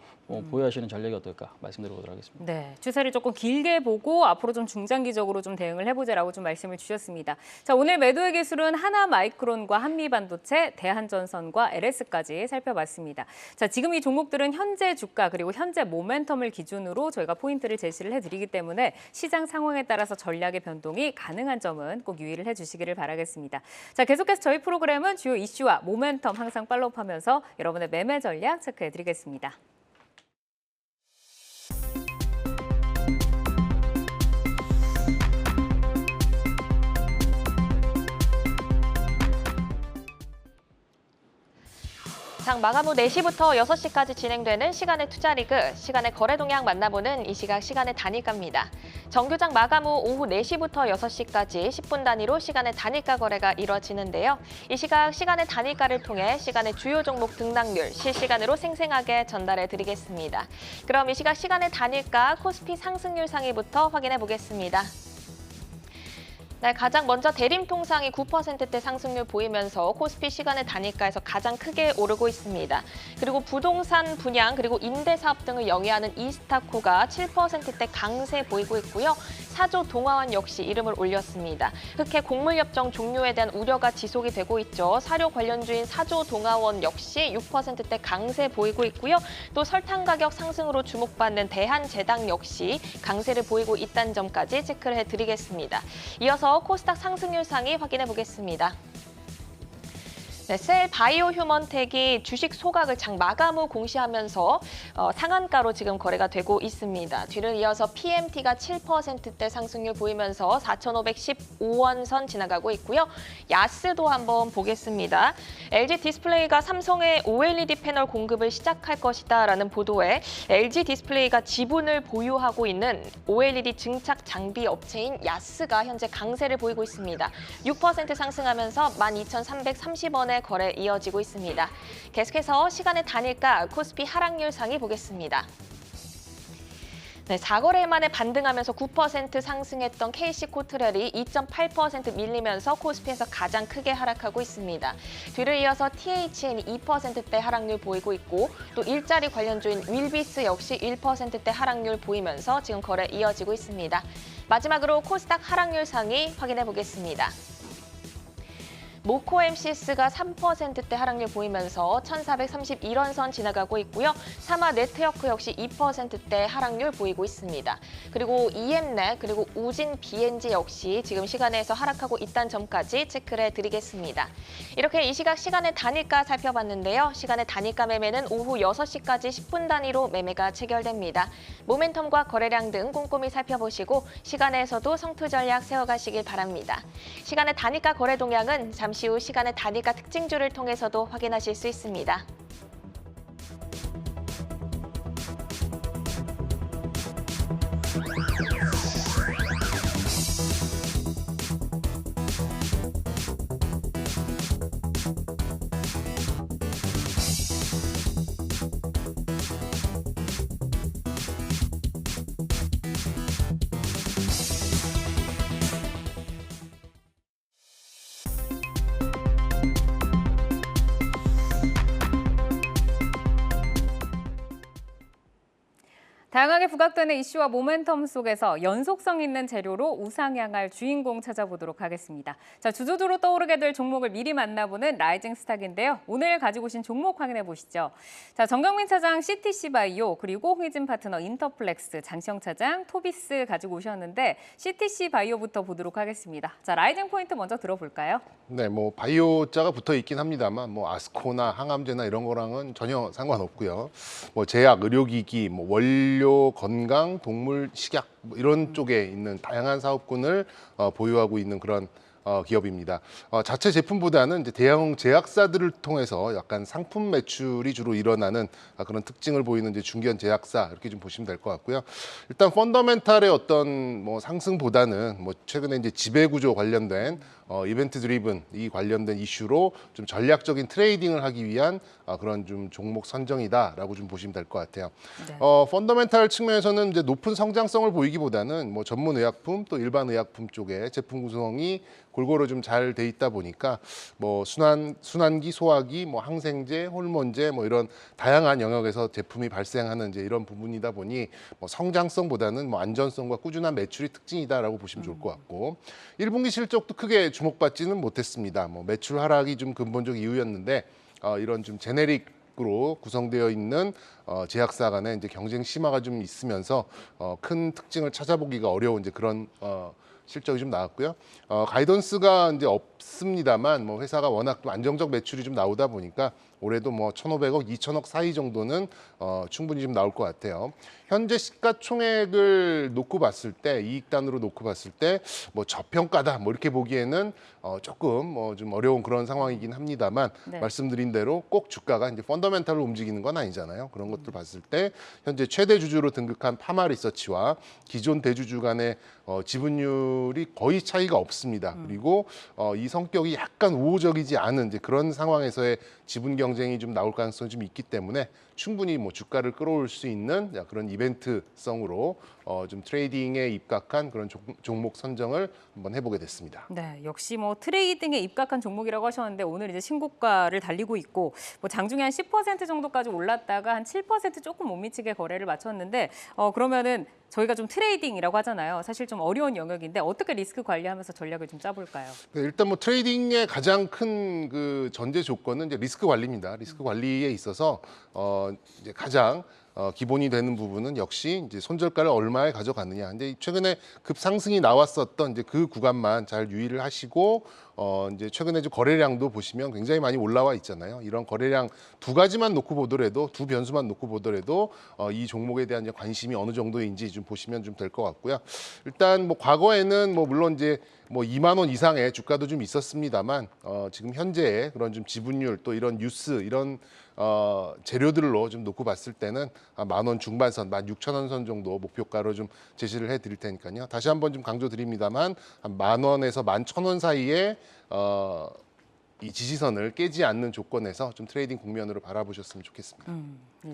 보유하시는 전략이 어떨까 말씀드려보도록 하겠습니다. 네, 추세를 조금 길게 보고 앞으로 좀 중장기적으로 좀 대응을 해보자라고 좀 말씀을 주셨습니다. 자, 오늘 매도의 기술은 하나마이크론과 한미반도체, 대한전선과 LS까지 살펴봤습니다. 자, 지금 이 종목들은 현재 주가 그리고 현재 모멘텀을 기준으로 저희가 포인트를 제시를 해드리기 때문에 시장 상황에 따라서 전략의 변동이 가능한 점은 꼭 유의를 해주시기를 바라겠습니다. 자, 계속해서 저희 프로그램은 주요 이슈와 모멘텀 항상 팔로우하면서 여러분의 매매 전략 체크해드리겠습니다. 장 마감 후 4시부터 6시까지 진행되는 시간의 투자 리그, 시간의 거래 동향 만나보는 이 시각 시간의 단일가입니다. 정규장 마감 후 오후 4시부터 6시까지 10분 단위로 시간의 단일가 거래가 이뤄지는데요. 이 시각 시간의 단일가를 통해 시간의 주요 종목 등락률 실시간으로 생생하게 전달해 드리겠습니다. 그럼 이 시각 시간의 단일가 코스피 상승률 상위부터 확인해 보겠습니다. 네, 가장 먼저 대림통상이 9%대 상승률 보이면서 코스피 시간의 단일가에서 가장 크게 오르고 있습니다. 그리고 부동산 분양 그리고 임대사업 등을 영위하는 이스타코가 7%대 강세 보이고 있고요. 사조 동아원 역시 이름을 올렸습니다. 흑해 곡물협정 종료에 대한 우려가 지속이 되고 있죠. 사료 관련주인 사조 동아원 역시 6%대 강세 보이고 있고요. 또 설탕 가격 상승으로 주목받는 대한제당 역시 강세를 보이고 있다는 점까지 체크를 해드리겠습니다. 이어서 코스닥 상승률 상위 확인해 보겠습니다. 네, 셀 바이오 휴먼텍이 주식 소각을 장 마감 후 공시하면서 상한가로 지금 거래가 되고 있습니다. 뒤를 이어서 PMT가 7%대 상승률 보이면서 4,515원 선 지나가고 있고요. 야스도 한번 보겠습니다. LG 디스플레이가 삼성의 OLED 패널 공급을 시작할 것이다라는 보도에 LG 디스플레이가 지분을 보유하고 있는 OLED 증착 장비 업체인 야스가 현재 강세를 보이고 있습니다. 6% 상승하면서 12,330원에 거래 이어지고 있습니다. 계속해서 시간의 단일가 코스피 하락률 상위 보겠습니다. 네, 4거래 만에 반등하면서 9% 상승했던 KC코트렐이 2.8% 밀리면서 코스피에서 가장 크게 하락하고 있습니다. 뒤를 이어서 THN이 2%대 하락률 보이고 있고 또 일자리 관련주인 윌비스 역시 1%대 하락률 보이면서 지금 거래 이어지고 있습니다. 마지막으로 코스닥 하락률 상위 확인해 보겠습니다. 모코 MCS가 3%대 하락률 보이면서 1,431원 선 지나가고 있고요. 사마 네트워크 역시 2%대 하락률 보이고 있습니다. 그리고 EM넷 그리고 우진 BNG 역시 지금 시간에서 하락하고 있다는 점까지 체크를 해드리겠습니다. 이렇게 이 시각 시간의 단일가 살펴봤는데요. 시간의 단일가 매매는 오후 6시까지 10분 단위로 매매가 체결됩니다. 모멘텀과 거래량 등 꼼꼼히 살펴보시고 시간에서도 성투 전략 세워가시길 바랍니다. 시간의 단일가 거래 동향은 잠시 후 시간의 단일가 특징주를 통해서도 확인하실 수 있습니다. 다양하게 부각되는 이슈와 모멘텀 속에서 연속성 있는 재료로 우상향할 주인공 찾아보도록 하겠습니다. 자, 주도주로 떠오르게 될 종목을 미리 만나보는 라이징 스탁인데요. 오늘 가지고 오신 종목 확인해 보시죠. 자, 정경민 차장 CTC바이오 그리고 홍희진 파트너 인터플렉스, 장시영 차장 토비스 가지고 오셨는데 CTC바이오부터 보도록 하겠습니다. 자, 라이징 포인트 먼저 들어볼까요? 네, 뭐 바이오자가 붙어 있긴 합니다만 뭐 아스코나 항암제나 이런 거랑은 전혀 상관없고요. 뭐 제약, 의료기기, 뭐 원료, 건강, 동물, 식약 뭐 이런 쪽에 있는 다양한 사업군을 보유하고 있는 그런 기업입니다. 자체 제품보다는 이제 대형 제약사들을 통해서 약간 상품 매출이 주로 일어나는 그런 특징을 보이는 이제 중견 제약사 이렇게 좀 보시면 될 것 같고요. 일단 펀더멘탈의 어떤 뭐 상승보다는 뭐 최근에 이제 지배구조 관련된 이벤트 드리븐 이 관련된 이슈로 좀 전략적인 트레이딩을 하기 위한 그런 좀 종목 선정이다라고 좀 보시면 될 것 같아요. 네. 펀더멘탈 측면에서는 이제 높은 성장성을 보이기보다는 뭐 전문 의약품 또 일반 의약품 쪽에 제품 구성이 골고루 좀 잘 돼 있다 보니까 뭐 순환기, 소화기, 뭐 항생제, 호르몬제 뭐 이런 다양한 영역에서 제품이 발생하는 이제 이런 부분이다 보니 뭐 성장성보다는 뭐 안전성과 꾸준한 매출이 특징이다라고 보시면 좋을 것 같고 1분기 실적도 크게 주목받지는 못했습니다. 뭐 매출 하락이 좀 근본적 이유였는데 이런 좀 제네릭으로 구성되어 있는 제약사 간의 이제 경쟁 심화가 좀 있으면서 큰 특징을 찾아보기가 어려운 이제 그런 실적이 좀 나왔고요. 가이던스가 이제 어렵습니다만 뭐 회사가 워낙 또 안정적 매출이 좀 나오다 보니까 올해도 뭐 1,500억, 2,000억 사이 정도는 충분히 좀 나올 것 같아요. 현재 시가총액을 놓고 봤을 때, 이익단으로 놓고 봤을 때 뭐 저평가다 뭐 이렇게 보기에는 조금 뭐 좀 어려운 그런 상황이긴 합니다만 네. 말씀드린 대로 꼭 주가가 이제 펀더멘탈로 움직이는 건 아니잖아요. 그런 것들 봤을 때 현재 최대 주주로 등극한 파마리서치와 기존 대주주 간의 지분율이 거의 차이가 없습니다. 그리고 이 성격이 약간 우호적이지 않은 이제 그런 상황에서의 지분 경쟁이 좀 나올 가능성이 좀 있기 때문에 충분히 뭐 주가를 끌어올 수 있는 그런 이벤트성으로 좀 트레이딩에 입각한 그런 종목 선정을 한번 해보게 됐습니다. 네, 역시 뭐 트레이딩에 입각한 종목이라고 하셨는데 오늘 이제 신고가를 달리고 있고 뭐 장중에 한 10% 정도까지 올랐다가 한 7% 조금 못 미치게 거래를 마쳤는데 그러면은 저희가 좀 트레이딩이라고 하잖아요. 사실 좀 어려운 영역인데 어떻게 리스크 관리하면서 전략을 좀 짜볼까요? 네, 일단 뭐 트레이딩의 가장 큰 그 전제 조건은 이제 리스크 관리입니다. 리스크 관리에 있어서 이제 가장 기본이 되는 부분은 역시 이제 손절가를 얼마에 가져가느냐. 근데 최근에 급상승이 나왔었던 이제 그 구간만 잘 유의를 하시고 이제 최근에 좀 거래량도 보시면 굉장히 많이 올라와 있잖아요. 이런 거래량 두 가지만 놓고 보더라도 두 변수만 놓고 보더라도 이 종목에 대한 이제 관심이 어느 정도인지 좀 보시면 좀 될 것 같고요. 일단 뭐 과거에는 뭐 물론 이제 뭐 2만 원 이상의 주가도 좀 있었습니다만 지금 현재의 그런 좀 지분율 또 이런 뉴스 이런 재료들로 좀 놓고 봤을 때는 10,000원 중반선, 16,000원 선 정도 목표가로 좀 제시를 해드릴 테니까요. 다시 한번 좀 강조드립니다만 한 10,000원에서 11,000원 사이에 이 지지선을 깨지 않는 조건에서 좀 트레이딩 국면으로 바라보셨으면 좋겠습니다.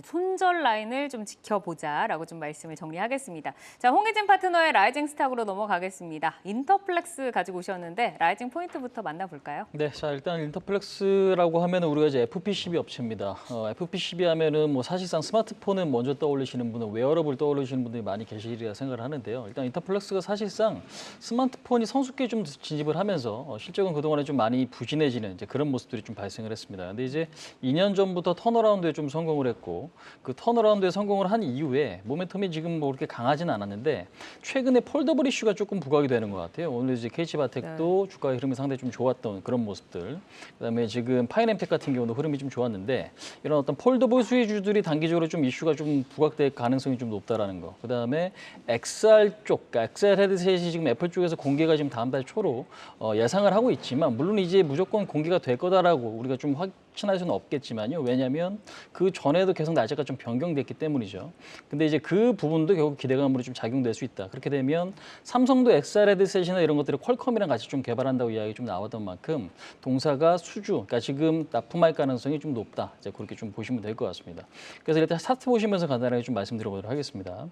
손절 라인을 좀 지켜보자라고 좀 말씀을 정리하겠습니다. 자, 홍희진 파트너의 라이징 스탁으로 넘어가겠습니다. 인터플렉스 가지고 오셨는데 라이징 포인트부터 만나볼까요? 네, 자 일단 인터플렉스라고 하면은 우리가 이제 FPCB 업체입니다. FPCB 하면은 뭐 사실상 스마트폰은 먼저 떠올리시는 분은 웨어러블 떠올리시는 분들이 많이 계시리라 생각을 하는데요. 일단 인터플렉스가 사실상 스마트폰이 성숙기에 좀 진입을 하면서 실적은 그동안에 좀 많이 부진해지는 이제 그런 모습들이 좀 발생을 했습니다. 근데 이제 2년 전부터 턴어라운드에 좀 성공을 했고 그 턴어라운드에 성공을 한 이후에 모멘텀이 지금 뭐 그렇게 강하지는 않았는데 최근에 폴더블 이슈가 조금 부각이 되는 것 같아요. 오늘 이제 KH바텍도 주가의 흐름이 상당히 좀 좋았던 그런 모습들. 그다음에 지금 파이낸텍 같은 경우도 흐름이 좀 좋았는데 이런 어떤 폴더블 수혜주들이 단기적으로 좀 이슈가 좀 부각될 가능성이 좀 높다라는 거. 그다음에 XR 쪽, 그러니까 XR 헤드셋이 지금 애플 쪽에서 공개가 지금 다음 달 초로 예상을 하고 있지만 물론 이제 무조건 공개가 될 거다라고 우리가 좀 확신할 수는 없겠지만요. 왜냐하면 그 전에도 계속 날짜가 좀 변경됐기 때문이죠. 근데 이제 그 부분도 결국 기대감으로 좀 작용될 수 있다. 그렇게 되면 삼성도 XR 헤드셋이나 이런 것들을 퀄컴이랑 같이 좀 개발한다고 이야기 좀 나왔던 만큼 동사가 수주, 그러니까 지금 납품할 가능성이 좀 높다. 이제 그렇게 좀 보시면 될 것 같습니다. 그래서 일단 차트 보시면서 간단하게 좀 말씀드려보도록 하겠습니다.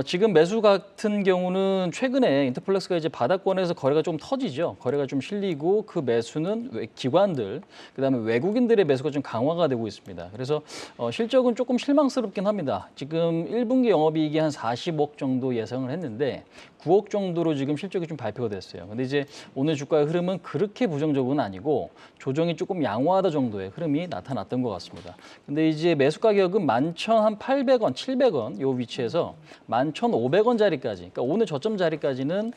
지금 매수 같은 경우는 최근에 인터플렉스가 이제 바닥권에서 거래가 좀 터지죠. 거래가 좀 실리고 그 매수는 기관들, 그다음에 외국인들의 매수가 좀 강화가 되고 있습니다. 그래서 실적은 조금 실망스럽긴 합니다. 지금 1분기 영업이익이 한 40억 정도 예상을 했는데 9억 정도로 지금 실적이 좀 발표가 됐어요. 근데 이제 오늘 주가의 흐름은 그렇게 부정적은 아니고 조정이 조금 양호하다 정도의 흐름이 나타났던 것 같습니다. 근데 이제 매수 가격은 11,800원, 700원 요 위치에서 11,500원짜리까지, 그러니까 오늘 저점 자리까지는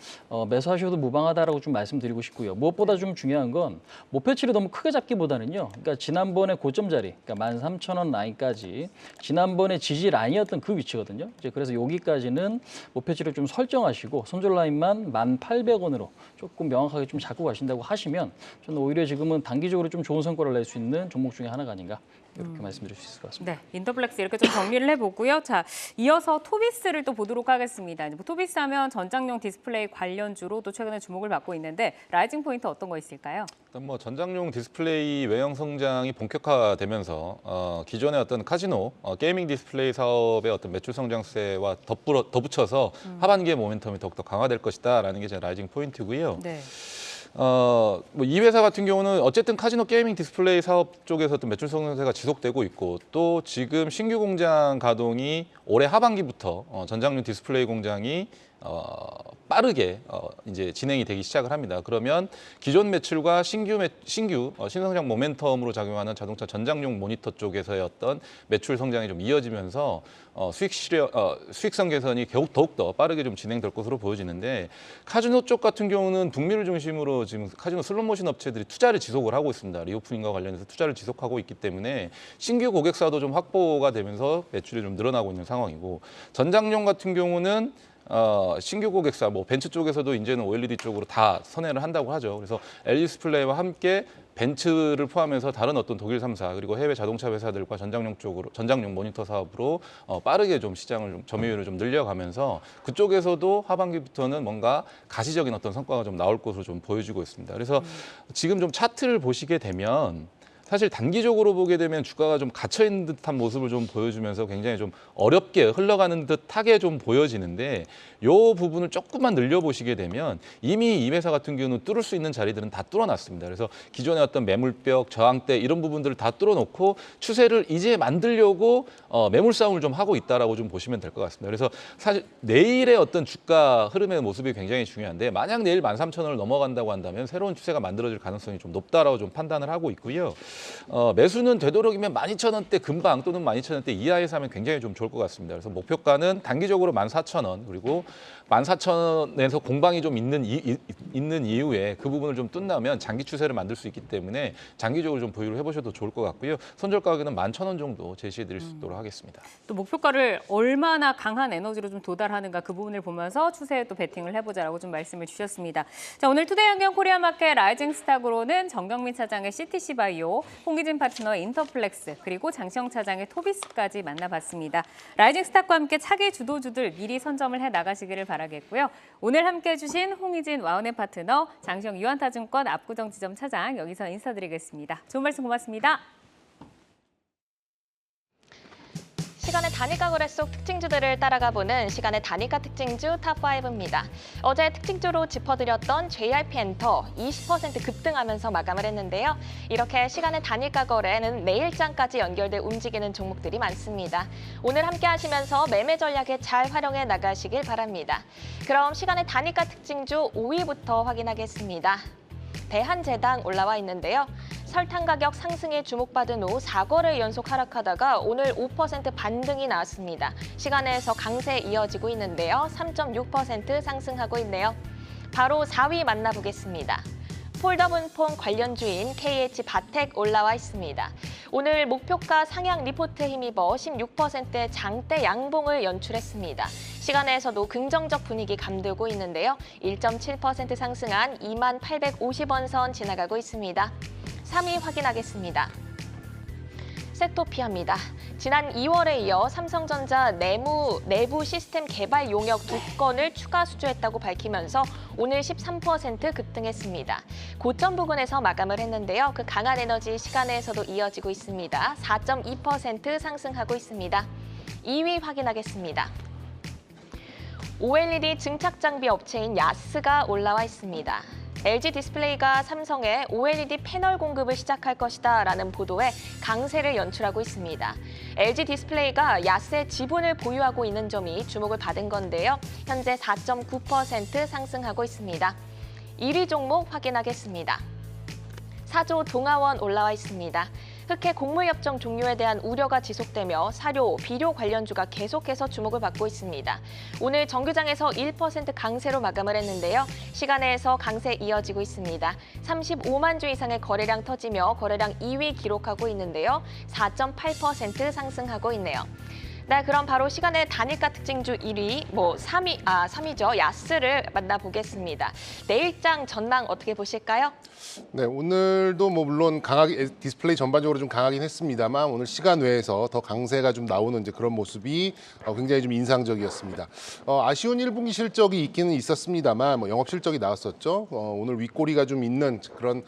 매수하셔도 무방하다라고 좀 말씀드리고 싶고요. 무엇보다 좀 중요한 건 목표치를 너무 크게 잡기보다는요. 그러니까 지난번에 고점 자리, 그러니까 13,000원 라인까지 지난번에 지지 라인이었던 그 위치거든요. 이제 그래서 여기까지는 목표치를 좀 설정하시고 손절 라인만 1,800원으로 조금 명확하게 좀 잡고 가신다고 하시면 저는 오히려 지금은 단기적으로 좀 좋은 성과를 낼 수 있는 종목 중에 하나가 아닌가 이렇게 말씀드릴 수 있을 것 같습니다. 네, 인터플렉스 이렇게 좀 정리를 해보고요. 자, 이어서 토비스를 또 보도록 하겠습니다. 이제 토비스 하면 전장용 디스플레이 관련주로 또 최근에 주목을 받고 있는데 라이징 포인트 어떤 거 있을까요? 일단 뭐 전장용 디스플레이 외형 성장이 본격화되면서 기존의 어떤 카지노 게이밍 디스플레이 사업의 어떤 매출 성장세와 덧붙여서 하반기의 모멘텀이 더욱더 강화될 것이다라는 게 제 라이징 포인트고요. 네. 뭐 이 회사 같은 경우는 어쨌든 카지노 게이밍 디스플레이 사업 쪽에서 어떤 매출 성장세가 지속되고 있고 또 지금 신규 공장 가동이 올해 하반기부터 전장용 디스플레이 공장이 빠르게 이제 진행이 되기 시작을 합니다. 그러면 기존 매출과 신규 신성장 모멘텀으로 작용하는 자동차 전장용 모니터 쪽에서의 어떤 매출 성장이 좀 이어지면서 수익성 개선이 더욱더 빠르게 좀 진행될 것으로 보여지는데, 카지노 쪽 같은 경우는 북미를 중심으로 지금 카지노 슬롯머신 업체들이 투자를 지속을 하고 있습니다. 리오프닝과 관련해서 투자를 지속하고 있기 때문에 신규 고객사도 좀 확보가 되면서 매출이 좀 늘어나고 있는 상황이고, 전장용 같은 경우는 신규 고객사, 뭐 벤츠 쪽에서도 이제는 OLED 쪽으로 다 선회를 한다고 하죠. 그래서 LED 디스플레이와 함께 벤츠를 포함해서 다른 어떤 독일 3사 그리고 해외 자동차 회사들과 전장용 모니터 사업으로 빠르게 좀 시장을 좀 점유율을 좀 늘려가면서 그쪽에서도 하반기부터는 뭔가 가시적인 어떤 성과가 좀 나올 것으로 좀 보여지고 있습니다. 그래서 지금 좀 차트를 보시게 되면 사실 단기적으로 보게 되면 주가가 좀 갇혀 있는 듯한 모습을 좀 보여주면서 굉장히 좀 어렵게 흘러가는 듯하게 좀 보여지는데, 이 부분을 조금만 늘려보시게 되면 이미 이 회사 같은 경우는 뚫을 수 있는 자리들은 다 뚫어놨습니다. 그래서 기존의 어떤 매물벽, 저항대 이런 부분들을 다 뚫어놓고 추세를 이제 만들려고 매물 싸움을 좀 하고 있다라고 좀 보시면 될 것 같습니다. 그래서 사실 내일의 어떤 주가 흐름의 모습이 굉장히 중요한데, 만약 내일 13,000원을 넘어간다고 한다면 새로운 추세가 만들어질 가능성이 좀 높다라고 좀 판단을 하고 있고요. 매수는 되도록이면 12,000원대 근방 또는 12,000원대 이하에서 하면 굉장히 좀 좋을 것 같습니다. 그래서 목표가는 단기적으로 14,000원, 그리고 14,000원에서 공방이 좀 있는 이후에 그 부분을 좀 뚫는다면 장기 추세를 만들 수 있기 때문에 장기적으로 좀 보유를 해보셔도 좋을 것 같고요. 손절 가격은 11,000원 정도 제시해 드릴 수 있도록 하겠습니다. 또 목표가를 얼마나 강한 에너지로 좀 도달하는가 그 부분을 보면서 추세에 또 베팅을 해보자라고 좀 말씀을 주셨습니다. 자, 오늘 투데이 안경 코리아마켓 라이징 스탁으로는 정경민 차장의 CTC 바이오, 홍기진 파트너의 인터플렉스, 그리고 장시영 차장의 토비스까지 만나봤습니다. 라이징 스탁과 함께 차기 주도주들 미리 선점을 해 나가시기를 바라겠고요. 오늘 함께해 주신 홍희진 와운의 파트너, 장시영 유한타증권 압구정 지점 차장 여기서 인사드리겠습니다. 좋은 말씀 고맙습니다. 시간의 단일가 거래 속 특징주들을 따라가 보는 시간의 단일가 특징주 탑5입니다. 어제 특징주로 짚어드렸던 JRP 엔터 20% 급등하면서 마감을 했는데요. 이렇게 시간의 단일가 거래는 내일장까지 연결돼 움직이는 종목들이 많습니다. 오늘 함께 하시면서 매매 전략에 잘 활용해 나가시길 바랍니다. 그럼 시간의 단일가 특징주 5위부터 확인하겠습니다. 대한제당 올라와 있는데요. 설탕 가격 상승에 주목받은 후 4거래 연속 하락하다가 오늘 5% 반등이 나왔습니다. 시간에서 강세 이어지고 있는데요. 3.6% 상승하고 있네요. 바로 4위 만나보겠습니다. 폴더분폰 관련주인 KH바텍 올라와 있습니다. 오늘 목표가 상향 리포트에 힘입어 16%의 장대 양봉을 연출했습니다. 시간에서도 긍정적 분위기 감돌고 있는데요. 1.7% 상승한 2850원 선 지나가고 있습니다. 3위 확인하겠습니다. 섹토피아입니다. 지난 2월에 이어 삼성전자 내부 시스템 개발 용역 2건을 추가 수주했다고 밝히면서 오늘 13% 급등했습니다. 고점 부근에서 마감을 했는데요. 그 강한 에너지 시간에서도 이어지고 있습니다. 4.2% 상승하고 있습니다. 2위 확인하겠습니다. OLED 증착 장비 업체인 야스가 올라와 있습니다. LG 디스플레이가 삼성에 OLED 패널 공급을 시작할 것이다 라는 보도에 강세를 연출하고 있습니다. LG 디스플레이가 야스의 지분을 보유하고 있는 점이 주목을 받은 건데요. 현재 4.9% 상승하고 있습니다. 1위 종목 확인하겠습니다. 사조 동아원 올라와 있습니다. 흑해 곡물협정 종료에 대한 우려가 지속되며 사료, 비료 관련주가 계속해서 주목을 받고 있습니다. 오늘 정규장에서 1% 강세로 마감을 했는데요. 시간에서 강세 이어지고 있습니다. 35만 주 이상의 거래량 터지며 거래량 2위 기록하고 있는데요. 4.8% 상승하고 있네요. 네, 그럼 바로 시간의 단일가 특징주 1위, 3위죠. 야스를 만나보겠습니다. 내일장 전망 어떻게 보실까요? 네, 오늘도 뭐 물론 강하게 디스플레이 전반적으로 좀 강하긴 했습니다만 오늘 시간 외에서 더 강세가 좀 나오는 이제 그런 모습이 굉장히 좀 인상적이었습니다. 아쉬운 1분기 실적이 있기는 있었습니다만 뭐 영업 실적이 나왔었죠. 오늘 윗꼬리가 좀 있는 그런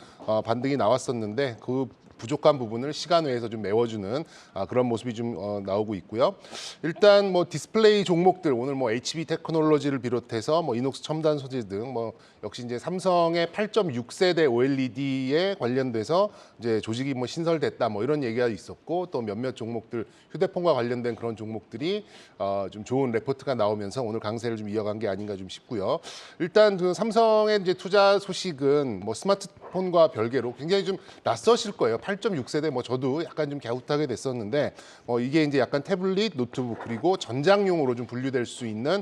반등이 나왔었는데 그 부족한 부분을 시간 외에서 좀 메워주는 그런 모습이 좀 나오고 있고요. 일단 뭐 디스플레이 종목들 오늘 뭐 HB 테크놀로지를 비롯해서 뭐 이녹스 첨단 소재 등 뭐 역시 이제 삼성의 8.6세대 OLED에 관련돼서 이제 조직이 뭐 신설됐다 뭐 이런 얘기가 있었고 또 몇몇 종목들 휴대폰과 관련된 그런 종목들이 좀 좋은 레포트가 나오면서 오늘 강세를 좀 이어간 게 아닌가 좀 싶고요. 일단 그 삼성의 이제 투자 소식은 뭐 스마트폰과 별개로 굉장히 좀 낯서실 거예요. 8.6세대 뭐 저도 약간 좀 갸웃하게 됐었는데 이게 이제 약간 태블릿, 노트북 그리고 전장용으로 좀 분류될 수 있는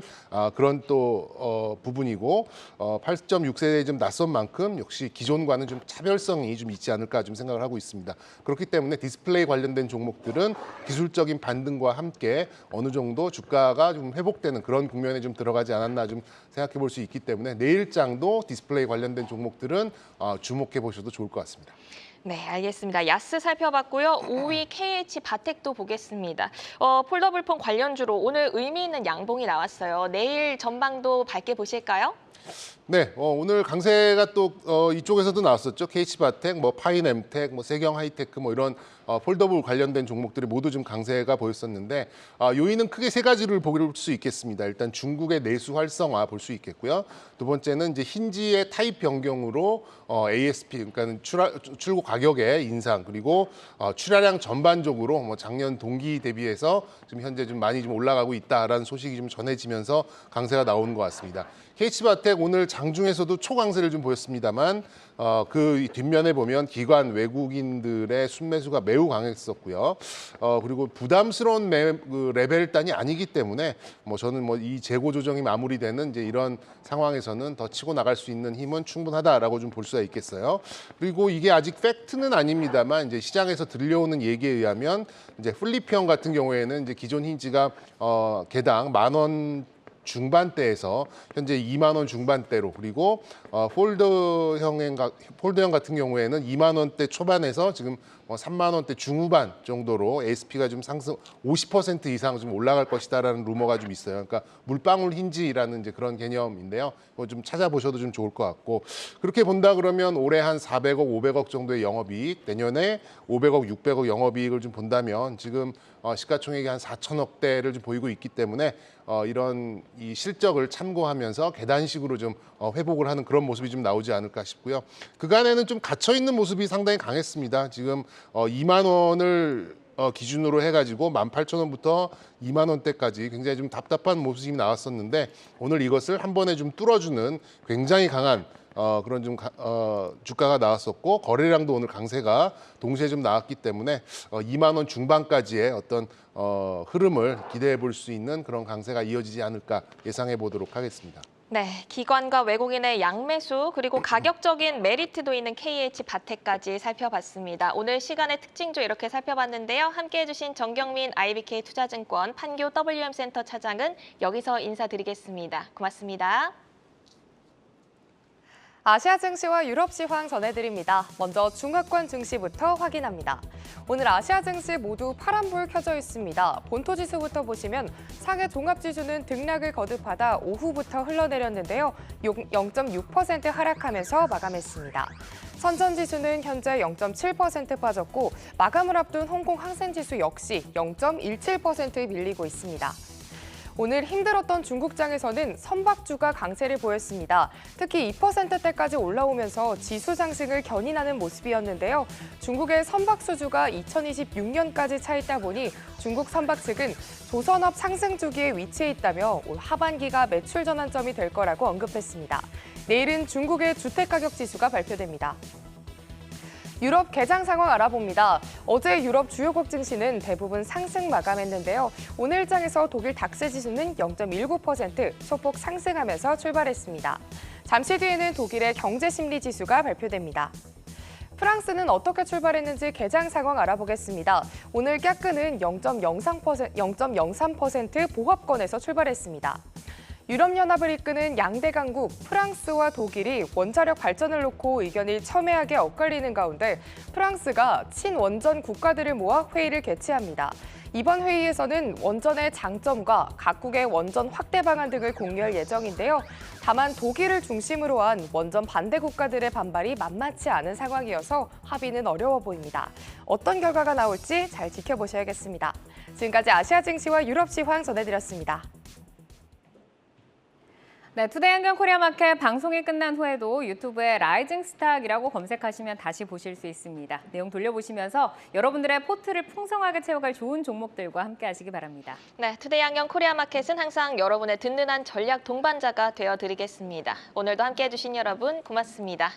그런 또 부분이고 8.6세대에 좀 낯선 만큼 역시 기존과는 좀 차별성이 좀 있지 않을까 좀 생각을 하고 있습니다. 그렇기 때문에 디스플레이 관련된 종목들은 기술적인 반등과 함께 어느 정도 주가가 좀 회복되는 그런 국면에 좀 들어가지 않았나 좀 생각해 볼 수 있기 때문에 내일장도 디스플레이 관련된 종목들은 주목해 보셔도 좋을 것 같습니다. 네, 알겠습니다. 야스 살펴봤고요. 5위 KH 바텍도 보겠습니다. 폴더블폰 관련주로 오늘 의미 있는 양봉이 나왔어요. 내일 전망도 밝게 보실까요? 네, 오늘 강세가 또 이쪽에서도 나왔었죠. KH바텍, 뭐 파이nem텍, 뭐 세경하이테크 뭐 이런 폴더블 관련된 종목들이 모두 좀 강세가 보였었는데 요인은 크게 세 가지를 볼 수 있겠습니다. 일단 중국의 내수 활성화 볼 수 있겠고요. 두 번째는 이제 힌지의 타입 변경으로 ASP 그러니까 출고 가격의 인상 그리고 출하량 전반적으로 뭐 작년 동기 대비해서 지금 현재 좀 많이 좀 올라가고 있다라는 소식이 좀 전해지면서 강세가 나오는 것 같습니다. KH바텍 오늘 장중에서도 초강세를 좀 보였습니다만 그 뒷면에 보면 기관 외국인들의 순매수가 매우 강했었고요. 그리고 부담스러운 그 레벨단이 아니기 때문에 뭐 저는 뭐 이 재고 조정이 마무리되는 이제 이런 상황에서는 더 치고 나갈 수 있는 힘은 충분하다라고 좀 볼 수가 있겠어요. 그리고 이게 아직 팩트는 아닙니다만 이제 시장에서 들려오는 얘기에 의하면 이제 플리피언 같은 경우에는 이제 기존 힌지가 개당 10,000원 중반대에서 현재 2만 원 중반대로 그리고 폴더형 같은 경우에는 2만 원대 초반에서 지금 3만 원대 중후반 정도로 ASP가 좀 상승 50% 이상 좀 올라갈 것이다라는 루머가 좀 있어요. 그러니까 물방울 힌지라는 이제 그런 개념인데요. 그거 좀 찾아보셔도 좀 좋을 것 같고 그렇게 본다 그러면 올해 한 400억, 500억 정도의 영업이익, 내년에 500억, 600억 영업이익을 좀 본다면 지금 시가총액이 한 4천억대를 좀 보이고 있기 때문에 이런 이 실적을 참고하면서 계단식으로 좀 회복을 하는 그런 모습이 좀 나오지 않을까 싶고요. 그간에는 좀 갇혀 있는 모습이 상당히 강했습니다. 지금 2만 원을 기준으로 해가지고 18,000원부터 2만 원대까지 굉장히 좀 답답한 모습이 나왔었는데 오늘 이것을 한 번에 좀 뚫어주는 굉장히 강한 그런 좀 주가가 나왔었고 거래량도 오늘 강세가 동시에 좀 나왔기 때문에 2만 원 중반까지의 어떤 흐름을 기대해 볼 수 있는 그런 강세가 이어지지 않을까 예상해 보도록 하겠습니다. 네, 기관과 외국인의 양매수 그리고 가격적인 메리트도 있는 KH 바텍까지 살펴봤습니다. 오늘 시간의 특징주 이렇게 살펴봤는데요. 함께해 주신 정경민 IBK 투자증권 판교 WM센터 차장은 여기서 인사드리겠습니다. 고맙습니다. 아시아 증시와 유럽 시황 전해드립니다. 먼저 중화권 증시부터 확인합니다. 오늘 아시아 증시 모두 파란불 켜져 있습니다. 본토지수부터 보시면 상해 종합지수는 등락을 거듭하다 오후부터 흘러내렸는데요. 0.6% 하락하면서 마감했습니다. 선전지수는 현재 0.7% 빠졌고 마감을 앞둔 홍콩 항생지수 역시 0.17% 밀리고 있습니다. 오늘 힘들었던 중국장에서는 선박주가 강세를 보였습니다. 특히 2%대까지 올라오면서 지수 상승을 견인하는 모습이었는데요. 중국의 선박 수주가 2026년까지 차 있다 보니 중국 선박 측은 조선업 상승 주기에 위치해 있다며 올 하반기가 매출 전환점이 될 거라고 언급했습니다. 내일은 중국의 주택가격 지수가 발표됩니다. 유럽 개장 상황 알아봅니다. 어제 유럽 주요국 증시는 대부분 상승 마감했는데요. 오늘 장에서 독일 닥스 지수는 0.19% 소폭 상승하면서 출발했습니다. 잠시 뒤에는 독일의 경제심리 지수가 발표됩니다. 프랑스는 어떻게 출발했는지 개장 상황 알아보겠습니다. 오늘 깍그는 0.03% 보합권에서 출발했습니다. 유럽연합을 이끄는 양대 강국 프랑스와 독일이 원자력 발전을 놓고 의견이 첨예하게 엇갈리는 가운데 프랑스가 친원전 국가들을 모아 회의를 개최합니다. 이번 회의에서는 원전의 장점과 각국의 원전 확대 방안 등을 공유할 예정인데요. 다만 독일을 중심으로 한 원전 반대 국가들의 반발이 만만치 않은 상황이어서 합의는 어려워 보입니다. 어떤 결과가 나올지 잘 지켜보셔야겠습니다. 지금까지 아시아 증시와 유럽 시황 전해드렸습니다. 네, 투데이 한경 코리아 마켓 방송이 끝난 후에도 유튜브에 라이징 스탁이라고 검색하시면 다시 보실 수 있습니다. 내용 돌려보시면서 여러분들의 포트를 풍성하게 채워갈 좋은 종목들과 함께 하시기 바랍니다. 네, 투데이 한경 코리아 마켓은 항상 여러분의 든든한 전략 동반자가 되어드리겠습니다. 오늘도 함께해 주신 여러분 고맙습니다.